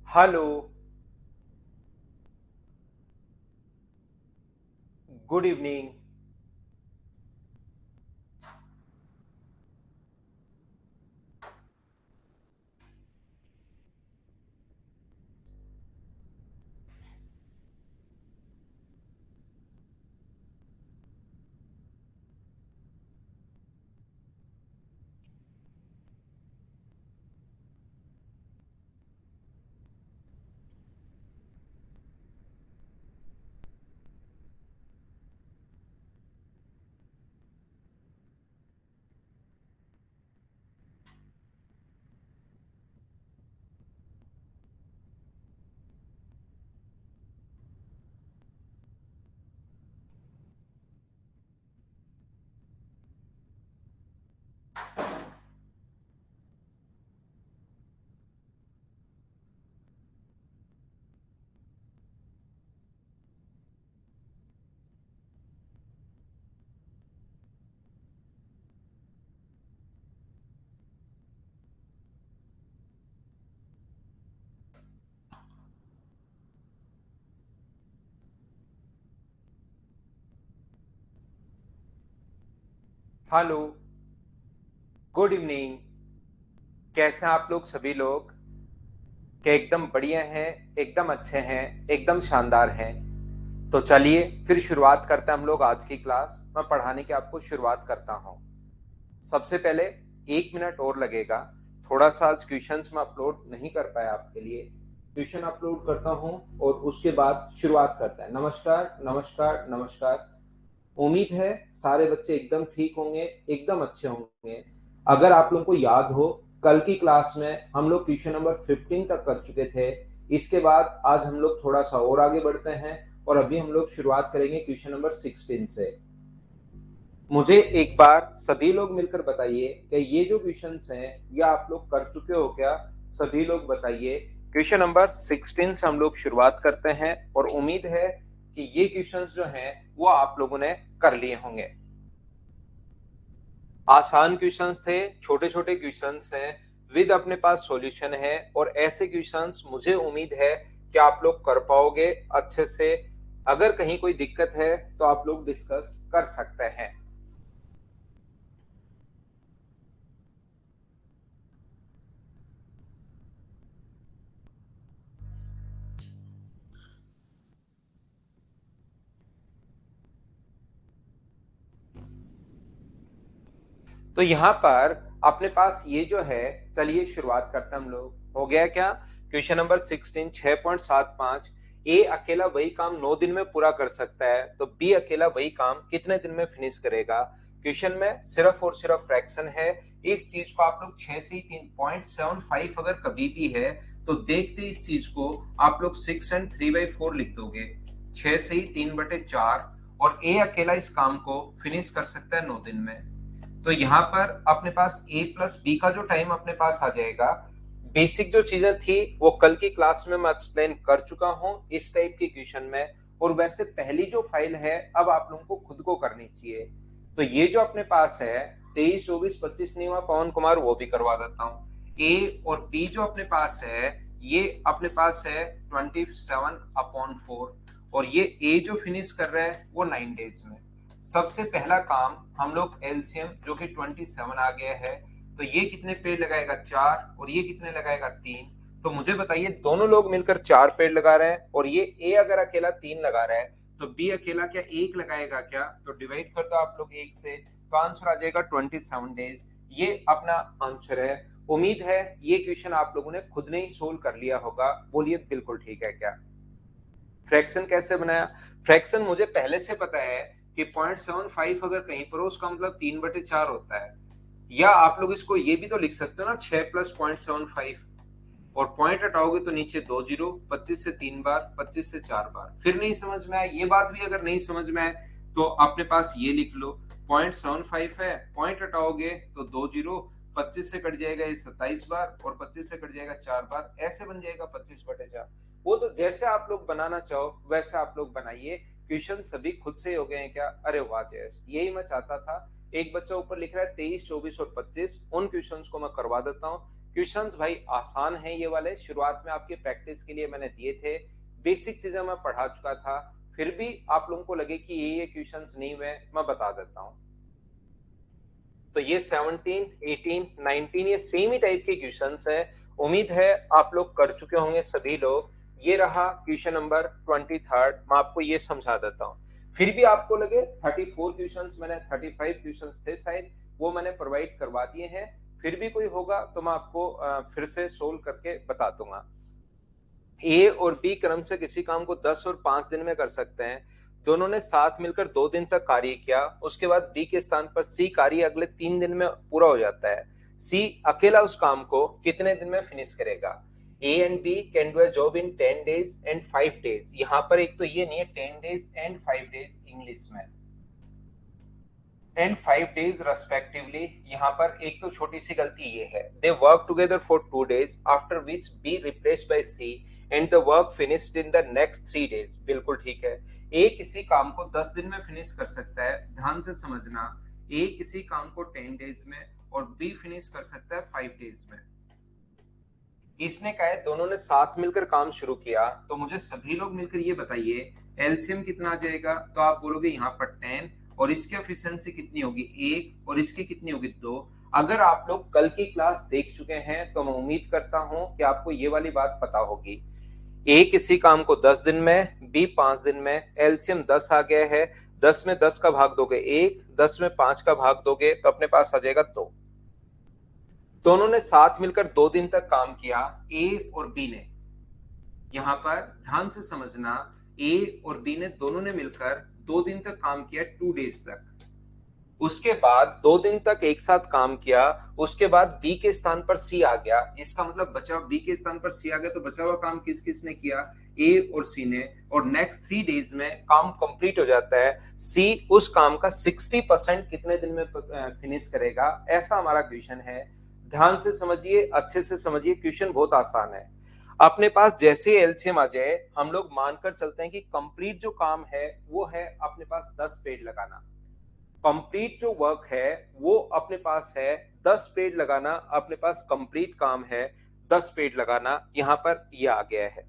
Hello. Good evening. Hello. Good evening. कैसे हैं आप लोग सभी लोग? क्या एकदम बढ़िया हैं? एकदम अच्छे हैं? एकदम शानदार हैं? तो चलिए फिर शुरुआत करते हैं हम लोग आज की क्लास। मैं पढ़ाने की आपको शुरुआत करता हूँ। सबसे पहले 1 मिनट और लगेगा। थोड़ा सा आज क्वेश्चंस में अपलोड नहीं कर पाया आपके लिए। क्वेश्चन अपलोड करता हूँ और उसके बाद शुरुआत करते हैं। नमस्कार नमस्कार नमस्कार। उम्मीद है सारे बच्चे एकदम ठीक होंगे, एकदम अच्छे होंगे। अगर आप लोगों को याद हो, कल की क्लास में हम लोग क्वेश्चन नंबर 15 तक कर चुके थे। इसके बाद आज हम लोग थोड़ा सा और आगे बढ़ते हैं और अभी हम लोग शुरुआत करेंगे क्वेश्चन नंबर 16 से। मुझे एक बार सभी लोग मिलकर बताइए कि ये जो क्वेश्चंस हैं ये आप लोग कर चुके हो क्या? सभी लोग बताइए। क्वेश्चन नंबर 16 से हम लोग शुरुआत करते हैं और उम्मीद है कि ये क्वेश्चंस जो हैं वो आप लोगों ने कर लिए होंगे। आसान क्वेश्चंस थे, छोटे छोटे क्वेश्चंस हैं, विद अपने पास सॉल्यूशन है और ऐसे क्वेश्चंस मुझे उम्मीद है कि आप लोग कर पाओगे अच्छे से। अगर कहीं कोई दिक्कत है तो आप लोग डिस्कस कर सकते हैं। तो यहाँ पर अपने पास ये जो है, चलिए शुरुआत करते हैं हम लोग। हो गया क्या? Question number 16 6.75। ए अकेला वही काम 9 दिन में पूरा कर सकता है, तो बी अकेला वही काम कितने दिन में फिनिश करेगा? क्वेश्चन में सिर्फ और सिर्फ फ्रैक्शन है। इस चीज को आप लोग 6 से 3.75 अगर कभी भी है तो देखते इस चीज को आप लोग 6 एंड 3/4 लिख दोगे। 6 से ही 3/4 और ए अकेला इस काम को फिनिश कर सकता है 9 दिन में। तो यहाँ पर अपने पास ए प्लस बी का जो टाइम अपने पास आ जाएगा। बेसिक जो चीजें थी वो कल की क्लास में मैं एक्सप्लेन कर चुका हूँ इस टाइप की क्वेश्चन में। और वैसे पहली जो फाइल है अब आप लोगों को खुद को करनी चाहिए। तो ये जो अपने पास है 23 24 25 नहीं हुआ पवन कुमार, वो भी करवा देता हूँ। ए और बी जो अपने पास है ये अपने पास है 27/4 और ये ए जो फिनिश कर रहा है वो 9 डेज में। सबसे पहला काम हम लोग एलसीएम जो कि 27 आ गया है, तो ये कितने पेड़ लगाएगा? 4 और ये कितने लगाएगा? 3। तो मुझे बताइए दोनों लोग मिलकर 4 पेड़ लगा रहे हैं और ये ए अगर अकेला 3 लगा रहा है तो बी अकेला क्या 1 लगाएगा क्या? तो डिवाइड कर दो आप लोग 1 से, तो आंसर आ जाएगा 27 डेज। ये अपना आंसर है। उम्मीद है ये क्वेश्चन आप लोगों ने खुद ने ही सोल्व कर लिया होगा। बोलिए बिल्कुल ठीक है क्या? फ्रैक्शन कैसे बनाया? फ्रैक्शन मुझे पहले से पता है कि 0.75 अगर कहीं पर हो उसका मतलब 3/4 होता है। या आप लोग इसको ये भी तो लिख सकते हो ना, 6 प्लस 0.75। और पॉइंट हटाओगे तो नीचे 2 जीरो, 25 से 3 बार, 25 से 4 बार। फिर नहीं समझ में आया ये बात भी अगर नहीं समझ में आए तो अपने पास ये लिख लो। 0.75 है, पॉइंट हटाओगे तो 2 जीरो, 25 से कट जाएगा ये 27 बार और 25 से कट जाएगा 4 बार, ऐसे बन जाएगा 25/4। वो तो जैसे आप लोग बनाना चाहो वैसे आप लोग बनाइए। क्वेश्चन सभी खुद से हो गए हैं क्या? अरे वाह जयेश, यही मैं चाहता था। एक बच्चा ऊपर लिख रहा है 23 24 और 25, उन क्वेश्चंस को मैं करवा देता हूँ। क्वेश्चंस भाई आसान हैं ये वाले, शुरुआत में आपके प्रैक्टिस के लिए मैंने दिए थे, बेसिक चीजें मैं पढ़ा चुका था, फिर भी आप लोगों को लगे कि ये क्वेश्चंस नहीं हुए, मैं बता देता हूँ। तो ये 17, 18, 19 ये सेम ही टाइप के क्वेश्चंस हैं। उम्मीद है आप लोग कर चुके होंगे सभी लोग। ये रहा क्वेश्चन नंबर 23, मैं आपको ये समझा देता हूँ। फिर भी आपको लगे 34 क्वेश्चंस, मैंने 35 क्वेश्चंस थे शायद, वो मैंने प्रोवाइड करवा दिए हैं। फिर भी कोई होगा तो मैं आपको फिर से सोल्व करके बता दूंगा। ए और बी क्रम से किसी काम को 10 और 5 दिन में कर सकते हैं। दोनों ने साथ मिलकर 2 दिन तक कार्य किया, उसके बाद बी के स्थान पर सी कार्य अगले 3 दिन में पूरा हो जाता है। सी अकेला उस काम को कितने दिन में फिनिश करेगा? A and B can do a job in 10 days and 5 days। यहाँ पर एक तो ये नहीं है 10 days एंड 5 days इंग्लिश में, एंड 5 days रेस्पेक्टिवली। यहाँ पर एक तो छोटी सी गलती ये है, they work together for 2 days after which B replaced by C and the work finished in the next 3 days। बिल्कुल ठीक है, ए किसी काम को 10 दिन में फिनिश कर सकता है, ध्यान से समझना। ए किसी काम को 10 days में और बी फिनिश कर सकता है 5 days में। इसने कहा है दोनों ने साथ मिलकर काम शुरू किया, तो मुझे सभी लोग मिलकर ये बताइए एलसीएम कितना आ जाएगा? तो आप बोलोगे यहाँ पर 10 और इसकी एफिशिएंसी कितनी होगी 1 और इसकी कितनी होगी 2। अगर आप लोग कल की क्लास देख चुके हैं तो मैं उम्मीद करता हूं कि आपको ये वाली बात पता होगी। ए किसी काम को 10 दिन में, बी 5 दिन में, एलसीएम 10 आ गया है। 10 में 10 का भाग दोगे 1, 10 में 5 का भाग दोगे तो अपने पास आ जाएगा 2। दोनों ने साथ मिलकर 2 दिन तक काम किया, ए और बी ने। यहां पर ध्यान से समझना, ए और बी ने दोनों ने मिलकर 2 दिन तक काम किया, 2 days तक। उसके बाद 2 दिन तक एक साथ काम किया, उसके बाद बी के स्थान पर सी आ गया। इसका मतलब बचा, बी के स्थान पर सी आ गया तो बचा हुआ काम किस किस ने किया? ए और सी ने। और नेक्स्ट 3 days में काम कंप्लीट हो जाता है। सी उस काम का 60% कितने दिन में फिनिश करेगा? ऐसा हमारा क्वेश्चन है। ध्यान से समझिए, अच्छे से समझिए, क्वेश्चन बहुत आसान है। अपने पास जैसे एलसीएम आ जाए, हम लोग मानकर चलते हैं कि कंप्लीट जो काम है वो है अपने पास 10 पेड़ लगाना। कंप्लीट जो वर्क है वो अपने पास है 10 पेड़ लगाना, अपने पास कंप्लीट काम है 10 पेड़ लगाना। यहां पर ये आ गया है।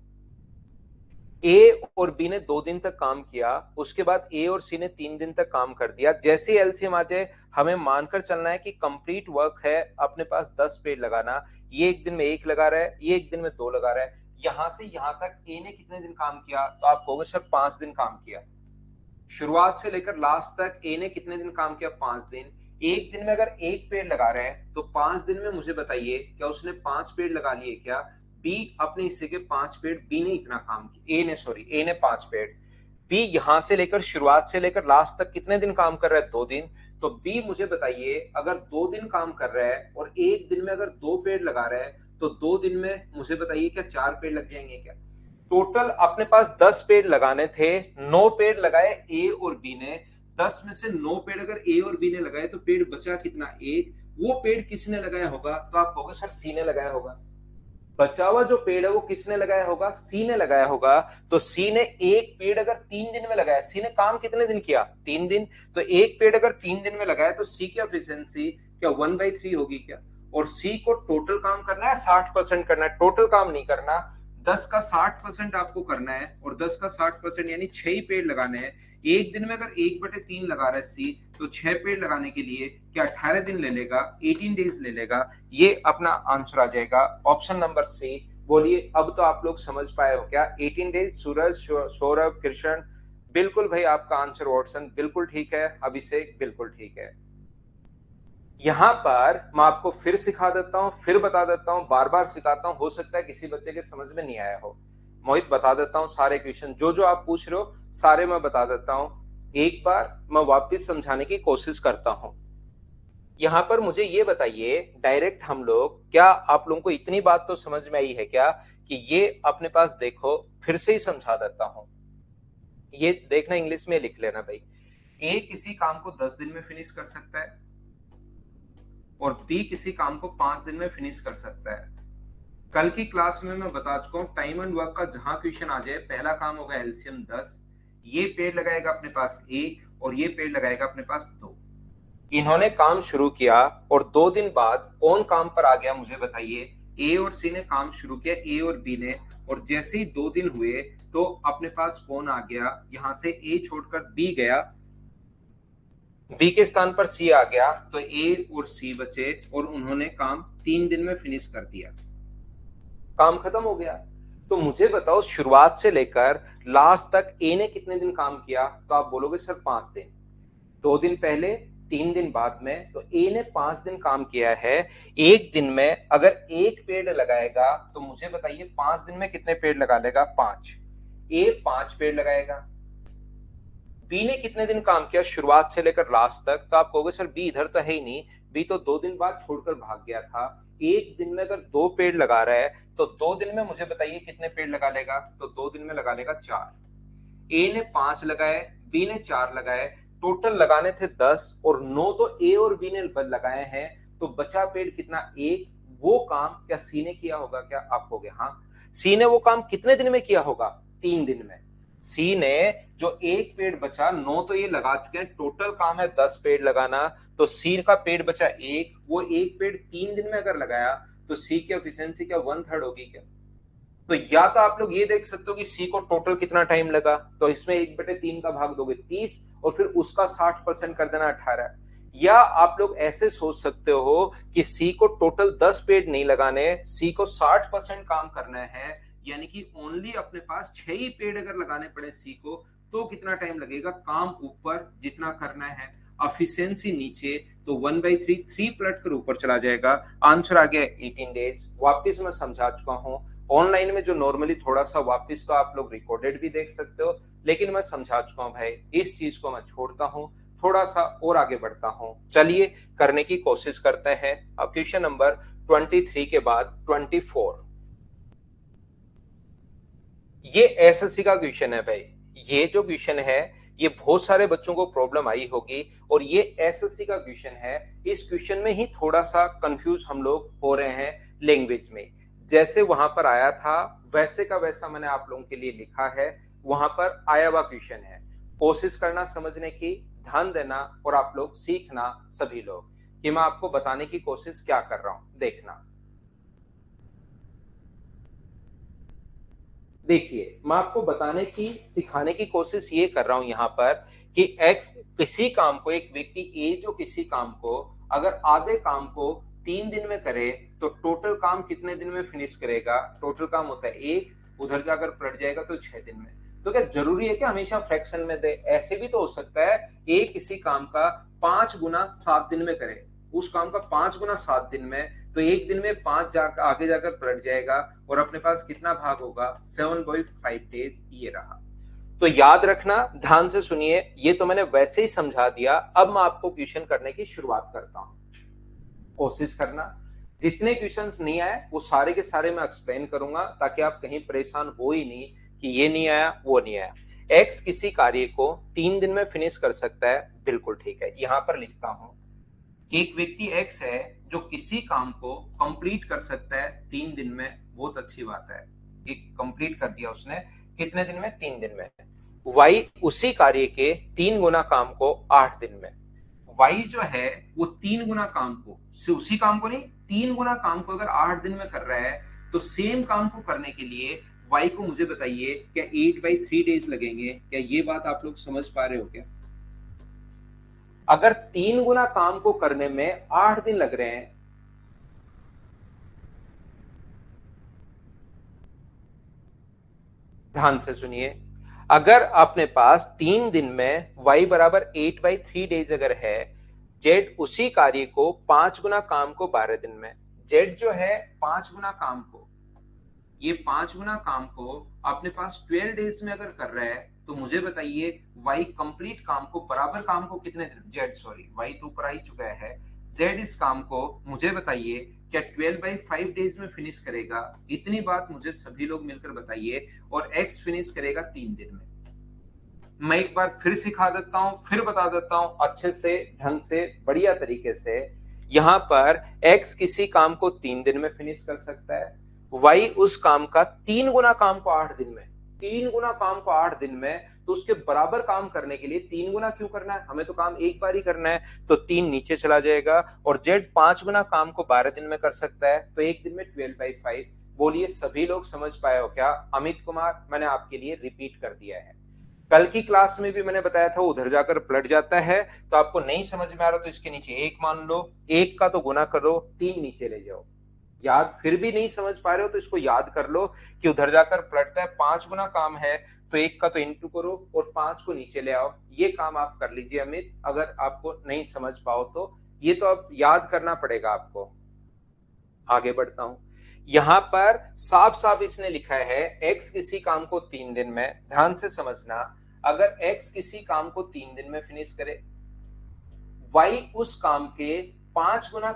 ए और बी ने 2 दिन तक काम किया, उसके बाद ए और सी ने 3 दिन तक काम कर दिया। जैसे एलसीएम आ जाए हमें मानकर चलना है कि कंप्लीट वर्क है अपने पास 10 पेड़ लगाना। ये एक दिन में 1 लगा रहा है, ये एक दिन में 2 लगा रहा है। यहां से यहां तक ए ने कितने दिन काम किया? तो आप कहोगे सर 5 दिन काम किया। शुरुआत से लेकर लास्ट तक ए ने कितने दिन काम किया? 5 दिन। एक दिन में अगर एक पेड़ लगा रहे हैं तो 5 दिन में मुझे बताइए क्या उसने 5 पेड़ लगा लिए क्या? बी अपने हिस्से के 5 पेड़, बी ने इतना काम किया, ए ने 5 पेड़। बी यहां से लेकर शुरुआत से लेकर लास्ट तक कितने दिन काम कर रहा है? 2 दिन। तो बी मुझे बताइए अगर 2 दिन काम कर रहा है और एक दिन में अगर 2 पेड़ लगा रहा है तो 2 दिन में मुझे बताइए क्या 4 पेड़ लग जाएंगे क्या? टोटल अपने पास 10 पेड़ लगाने थे, 9 पेड़ लगाए ए और बी ने। 10 में से 9 पेड़ अगर ए और बी ने लगाए तो पेड़ बचा कितना? 1। वो पेड़ किसने लगाया होगा? तो आप कहोगे सर सी ने लगाया होगा। बचा हुआ जो पेड़ है वो किसने लगाया होगा? सी ने लगाया होगा। तो सी ने एक पेड़ अगर 3 दिन में लगाया, सी ने काम कितने दिन किया? 3 दिन। तो एक पेड़ अगर 3 दिन में लगाया तो सी की एफिशिएंसी क्या 1/3 होगी क्या? और सी को टोटल काम करना है 60% करना है, टोटल काम नहीं करना। 10 का 60% आपको करना है और 10 का 60% यानी 6 ही पेड़ लगाने हैं। एक दिन में अगर 1/3 लगा रहा है सी तो 6 पेड़ लगाने के लिए क्या 18 दिन ले लेगा? 18 डेज ले लेगा। ये अपना आंसर आ जाएगा ऑप्शन नंबर सी। बोलिए अब तो आप लोग समझ पाए हो क्या? 18 डेज। सूरज, सौरभ, कृष्ण, बिल्कुल भाई आपका आंसर वॉटसन बिल्कुल ठीक है। अभिषेक बिल्कुल ठीक है। यहां पर मैं आपको फिर सिखा देता हूं, फिर बता देता हूं, बार बार सिखाता हूं, हो सकता है किसी बच्चे के समझ में नहीं आया हो। मोहित बता देता हूं सारे क्वेश्चन जो जो आप पूछ रहे हो सारे मैं बता देता हूं। एक बार मैं वापस समझाने की कोशिश करता हूं। यहां पर मुझे ये बताइए डायरेक्ट हम लोग, क्या आप लोगों को इतनी बात तो समझ में आई है क्या कि ये अपने पास देखो, फिर से ही समझा देता हूं। ये देखना, इंग्लिश में लिख लेना भाई। ए किसी काम को 10 दिन में फिनिश कर सकता है और बी किसी काम को 5 दिन में फिनिश कर सकता है। कल की क्लास में मैं बता चुका हूं टाइम एंड वर्क का जहां क्वेश्चन आ जाए पहला काम होगा एलसीएम 10। ये पेड़ लगाएगा अपने पास 1 और ये पेड़ लगाएगा अपने पास 2। इन्होंने काम शुरू किया और 2 दिन बाद कौन काम पर आ गया मुझे बताइए। ए और सी ने काम शुरू किया, ए और बी ने, और जैसे ही 2 दिन हुए तो अपने पास कौन आ गया, यहां से ए छोड़कर बी गया, बी के स्थान पर सी आ गया, तो ए और सी बचे और उन्होंने काम 3 दिन में फिनिश कर दिया। काम खत्म हो गया। तो मुझे बताओ शुरुआत से लेकर लास्ट तक ए ने कितने दिन काम किया, तो आप बोलोगे सर 5 दिन। 2 दिन पहले, 3 दिन बाद में, तो ए ने 5 दिन काम किया है। एक दिन में अगर एक पेड़ लगाएगा तो मुझे बताइए 5 दिन में कितने पेड़ लगा लेगा, 5। ए 5 पेड़ लगाएगा। बी ने कितने दिन काम किया शुरुआत से लेकर लास्ट तक, तो आप कहोगे सर बी इधर तो है ही नहीं, बी तो 2 दिन बाद छोड़कर भाग गया था। एक दिन में अगर 2 पेड़ लगा रहा है तो 2 दिन में मुझे बताइए कितने पेड़ लगा लेगा, तो 2 दिन में लगा लेगा 4। ए ने 5 लगाए, बी ने 4 लगाए, टोटल लगाने थे 10 और 9 तो ए और बी ने लगाए हैं, तो बचा पेड़ कितना, 1। वो काम क्या सी ने किया होगा, क्या आप कहोगे हाँ। सी ने वो काम कितने दिन में किया होगा, 3 दिन में। सी ने जो एक पेड़ बचा, 9 तो ये लगा चुके हैं, टोटल काम है 10 पेड़ लगाना, तो सी का पेड़ बचा 1, वो एक पेड़ 3 दिन में अगर लगाया तो सी की एफिशिएंसी क्या 1/3 होगी क्या। तो या तो आप लोग ये देख सकते हो कि सी को टोटल कितना टाइम लगा, तो इसमें 1/3 का भाग दोगे 30 और फिर उसका 60% कर देना 18। या आप लोग ऐसे सोच सकते हो कि सी को टोटल 10 पेड़ नहीं लगाने, सी को 60% काम करना है, यानी कि ओनली अपने पास 6 ही पेड़ अगर लगाने पड़े सी को, तो कितना टाइम लगेगा, काम ऊपर जितना करना है, एफिशिएंसी नीचे, तो 1/3 3 पलट कर ऊपर चला जाएगा। आंसर आ गया 18 डेज। वापिस मैं समझा चुका हूं, ऑनलाइन में जो नॉर्मली थोड़ा सा वापस तो आप लोग रिकॉर्डेड भी देख सकते हो, लेकिन मैं समझा चुका हूं भाई, इस चीज को मैं छोड़ता हूं, थोड़ा सा और आगे बढ़ता हूं। चलिए करने की कोशिश करते हैं। अब क्वेश्चन नंबर 23 के बाद 24, ये एसएससी का क्वेश्चन है भाई। ये जो क्वेश्चन है ये बहुत सारे बच्चों को प्रॉब्लम आई होगी, और ये एसएससी का क्वेश्चन है। इस क्वेश्चन में ही थोड़ा सा कंफ्यूज हम लोग हो रहे हैं लैंग्वेज में। जैसे वहां पर आया था वैसे का वैसा मैंने आप लोगों के लिए लिखा है, वहां पर आया हुआ क्वेश्चन है। कोशिश करना समझने की, ध्यान देना, और आप लोग सीखना सभी लोग कि मैं आपको बताने की कोशिश क्या कर रहा हूं, देखना। देखिए मैं आपको बताने की, सिखाने की कोशिश ये कर रहा हूं यहाँ पर कि एक्स किसी काम को, एक व्यक्ति ए जो किसी काम को अगर आधे काम को 3 दिन में करे तो टोटल काम कितने दिन में फिनिश करेगा। टोटल काम होता है 1, उधर जाकर पलट जाएगा तो 6 दिन में। तो क्या जरूरी है कि हमेशा फ्रैक्शन में दे, ऐसे भी तो हो सकता है ए किसी काम का 5 गुना 7 दिन में करे, उस काम का 5 गुना 7 दिन में, तो एक दिन में 5 आगे जाकर पलट जाएगा और अपने पास कितना भाग होगा, 7.5 डेज ये रहा। तो याद रखना, ध्यान से सुनिए, ये तो मैंने वैसे ही समझा दिया। अब मैं आपको क्वेश्चन करने की शुरुआत करता हूं, कोशिश करना। जितने क्वेश्चंस नहीं आए वो सारे के सारे मैं एक्सप्लेन करूंगा, ताकि आप कहीं परेशान हो ही नहीं कि ये नहीं आया वो नहीं आया। एक्स किसी कार्य को 3 दिन में फिनिश कर सकता है, बिल्कुल ठीक है। यहां पर लिखता हूं, एक व्यक्ति एक्स है जो किसी काम को कंप्लीट कर सकता है 3 दिन में, बहुत अच्छी बात है, एक कंप्लीट कर दिया उसने, कितने दिन में, 3 दिन में। वाई उसी कार्य के 3 गुना काम को 8 दिन में। वाई जो है वो 3 गुना काम को, उसी काम को नहीं, 3 गुना काम को अगर 8 दिन में कर रहा है, तो सेम काम को करने के लिए वाई को मुझे बताइए क्या 8/3 डेज लगेंगे, क्या ये बात आप लोग समझ पा रहे हो क्या। अगर 3 गुना काम को करने में 8 दिन लग रहे हैं, ध्यान से सुनिए, अगर अपने पास 3 दिन में y बराबर 8/3 डेज अगर है, जेड उसी कार्य को 5 गुना काम को 12 दिन में, जेड जो है 5 गुना काम को, ये 5 गुना काम को अपने पास 12 डेज में अगर कर रहा है, तो मुझे बताइए वाई कंप्लीट काम को, बराबर काम को कितने दिन, जेड सॉरी वाई तो ऊपर आ ही चुका है, जेड इस काम को मुझे बताइए क्या 12/5 डेज में फिनिश करेगा। इतनी बात मुझे सभी लोग मिलकर बताइए, और एक्स फिनिश करेगा 3 दिन में। मैं एक बार फिर सिखा देता हूं, फिर बता देता हूं अच्छे से, ढंग से, बढ़िया तरीके से। यहां पर एक्स किसी काम को 3 दिन में फिनिश कर सकता है, वाई उस काम का 3 गुना काम को 8 दिन में। 3 गुना काम को 8 दिन में, तो उसके बराबर काम करने के लिए 3 गुना क्यों करना है, हमें तो काम एक बार ही करना है, तो 3 नीचे चला जाएगा। और जेड 5 गुना काम को 12 दिन में कर सकता है, तो एक दिन में 12/5। बोलिए सभी लोग समझ पाए हो क्या? अमित कुमार, मैंने आपके लिए रिपीट कर दिया है। कल की क्लास में भी मैंने बताया था उधर जाकर पलट जाता है, तो आपको नहीं समझ में आ रहा तो इसके नीचे एक मान लो, एक का तो गुना करो, 3 नीचे ले जाओ। याद फिर भी नहीं समझ पा रहे हो तो इसको याद कर लो कि उधर जाकर पलटता है, 5 गुना काम है, तो एक का तो इंटू करो और 5 को नीचे ले आओ। ये काम आप कर लीजिए अमित, अगर आपको नहीं समझ पाओ तो ये तो अब याद करना पड़ेगा आपको। आगे बढ़ता हूं, यहां पर साफ साफ इसने लिखा है x किसी काम को 3 दिन में, ध्यान से समझना, अगर x किसी काम को 3 दिन में फिनिश करे, y उस काम के 5 गुना,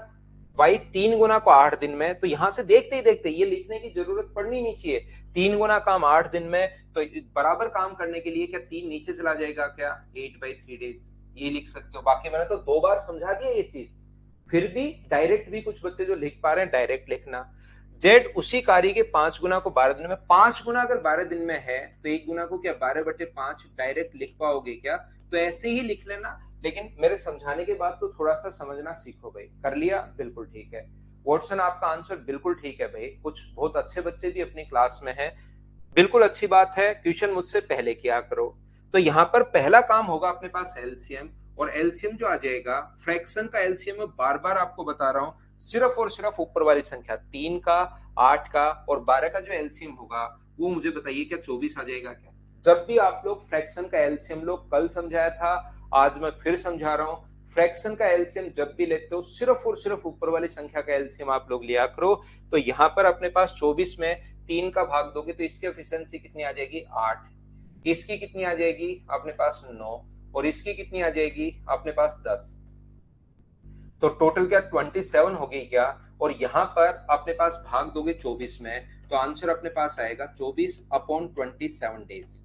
y 3 गुना को 8 दिन में, तो यहां से देखते ही देखते ये लिखने की जरूरत पड़नी नहीं चाहिए। 3 गुना काम 8 दिन में, तो बराबर काम करने के लिए क्या 3 नीचे चला जाएगा क्या, 8/3 डेज, ये लिख सकते हो। बाकी मैंने तो 2 बार समझा दिया ये चीज, फिर भी डायरेक्ट भी कुछ बच्चे जो लिख पा रहे हैं डायरेक्ट लिखना। जेड उसी कार्य के 5 गुना को 12 दिन में, 5 गुना अगर 12 दिन में है तो एक गुना को क्या 12/5 डायरेक्ट लिख पाओगे क्या? तो ऐसे ही लिख लेना, लेकिन मेरे समझाने के बाद तो थोड़ा सा समझना सीखो भाई। कर लिया, बिल्कुल ठीक है। वॉटसन आपका आंसर बिल्कुल ठीक है भाई, कुछ बहुत अच्छे बच्चे भी अपनी क्लास में हैं, बिल्कुल अच्छी बात है, क्वेश्चन मुझसे पहले किया करो। तो यहाँ पर पहला काम होगा अपने पास एलसीएम, और एलसीएम जो आ जाएगा, फ्रैक्शन का एलसीएम मैं बार बार आपको बता रहा हूं, सिर्फ और सिर्फ ऊपर वाली संख्या 3 का, 8 का और 12 का जो एलसीएम होगा वो मुझे बताइए क्या 24 आ जाएगा क्या? जब भी आप लोग फ्रैक्शन का एलसीएम लोग, कल समझाया था, आज मैं फिर समझा रहा हूं, फ्रैक्शन का एलसीएम जब भी लेते हो सिर्फ और सिर्फ ऊपर वाली संख्या का एलसीएम आप लोग लिया करो। तो यहाँ पर अपने पास 24 में 3 का भाग दोगे तो इसकी एफिशिएंसी कितनी आ जाएगी, 8, इसकी कितनी आ जाएगी अपने पास 9, और इसकी कितनी आ जाएगी अपने पास 10, तो टोटल क्या 27 हो गई क्या? और यहां पर अपने पास भाग दोगे 24 में, तो आंसर अपने पास आएगा 24/27 डेज।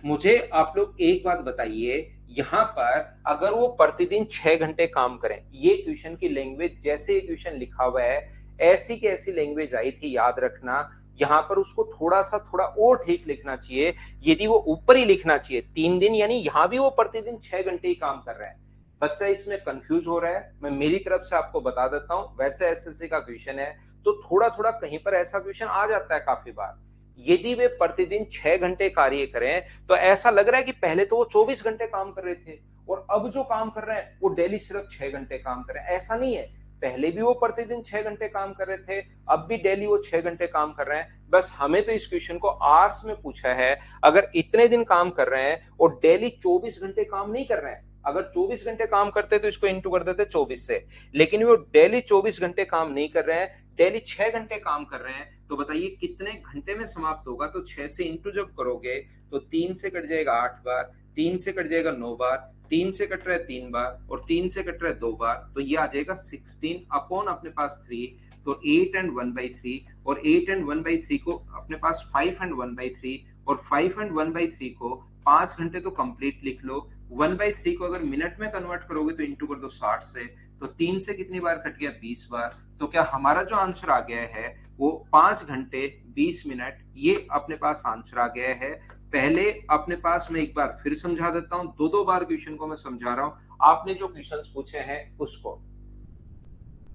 मुझे आप लोग एक बात बताइए, यहां पर अगर वो प्रतिदिन 6 घंटे काम करें, ये क्वेश्चन की लैंग्वेज जैसे ये क्वेश्चन लिखा हुआ है ऐसी की ऐसी लैंग्वेज आई थी, याद रखना। यहां पर उसको थोड़ा और ठीक लिखना चाहिए, यदि वो ऊपर ही लिखना चाहिए 3 दिन, यानी यहां भी वो प्रतिदिन 6 घंटे ही काम कर रहा है। बच्चा इसमें कंफ्यूज हो रहा है, मैं मेरी तरफ से आपको बता देता हूं, वैसे एसएससी का क्वेश्चन है तो थोड़ा थोड़ा कहीं पर ऐसा क्वेश्चन आ जाता है काफी बार। यदि वे प्रतिदिन 6 घंटे कार्य करें तो ऐसा लग रहा है कि पहले तो वो 24 घंटे काम कर रहे थे और अब जो काम कर रहे हैं वो डेली सिर्फ 6 घंटे काम कर रहे हैं। ऐसा नहीं है, पहले भी वो प्रतिदिन 6 घंटे काम कर रहे थे, अब भी डेली वो 6 घंटे काम कर रहे हैं। बस हमें तो इस क्वेश्चन को आर्स में पूछा है, अगर इतने दिन काम कर रहे हैं और डेली 24 घंटे काम नहीं कर रहे हैं, अगर 24 घंटे काम करते तो इसको इंटू कर देते 24 से, लेकिन वो डेली 24 घंटे काम नहीं कर रहे हैं, डेली 6 घंटे काम कर रहे हैं, तो बताइए कितने घंटे में समाप्त होगा? तो 6 से इंटू जब करोगे तो 3 से कट जाएगा 8 बार, 3 से कट जाएगा 9 बार, 3 से कट रहा है 3 बार और 3 से कट रहा है 2 बार, तो ये आ जाएगा 16 अपॉन अपने पास 3, तो 8 एंड 1/3, और 8 एंड 1/3 को अपने पास 5 एंड 1/3, और 5 एंड 1/3 को 5 घंटे तो कंप्लीट लिख लो, 1/3 को अगर मिनट में कन्वर्ट करोगे तो इंटू कर दो 60 से, तो 3 से कितनी बार कट गया 20 बार। तो क्या हमारा जो आंसर आ गया है वो 5 घंटे 20 मिनट, ये अपने पास आंसर आ गया है। पहले अपने पास मैं एक बार फिर समझा देता हूं, दो बार क्वेश्चन को मैं समझा रहा हूं, आपने जो क्वेश्चंस पूछे हैं उसको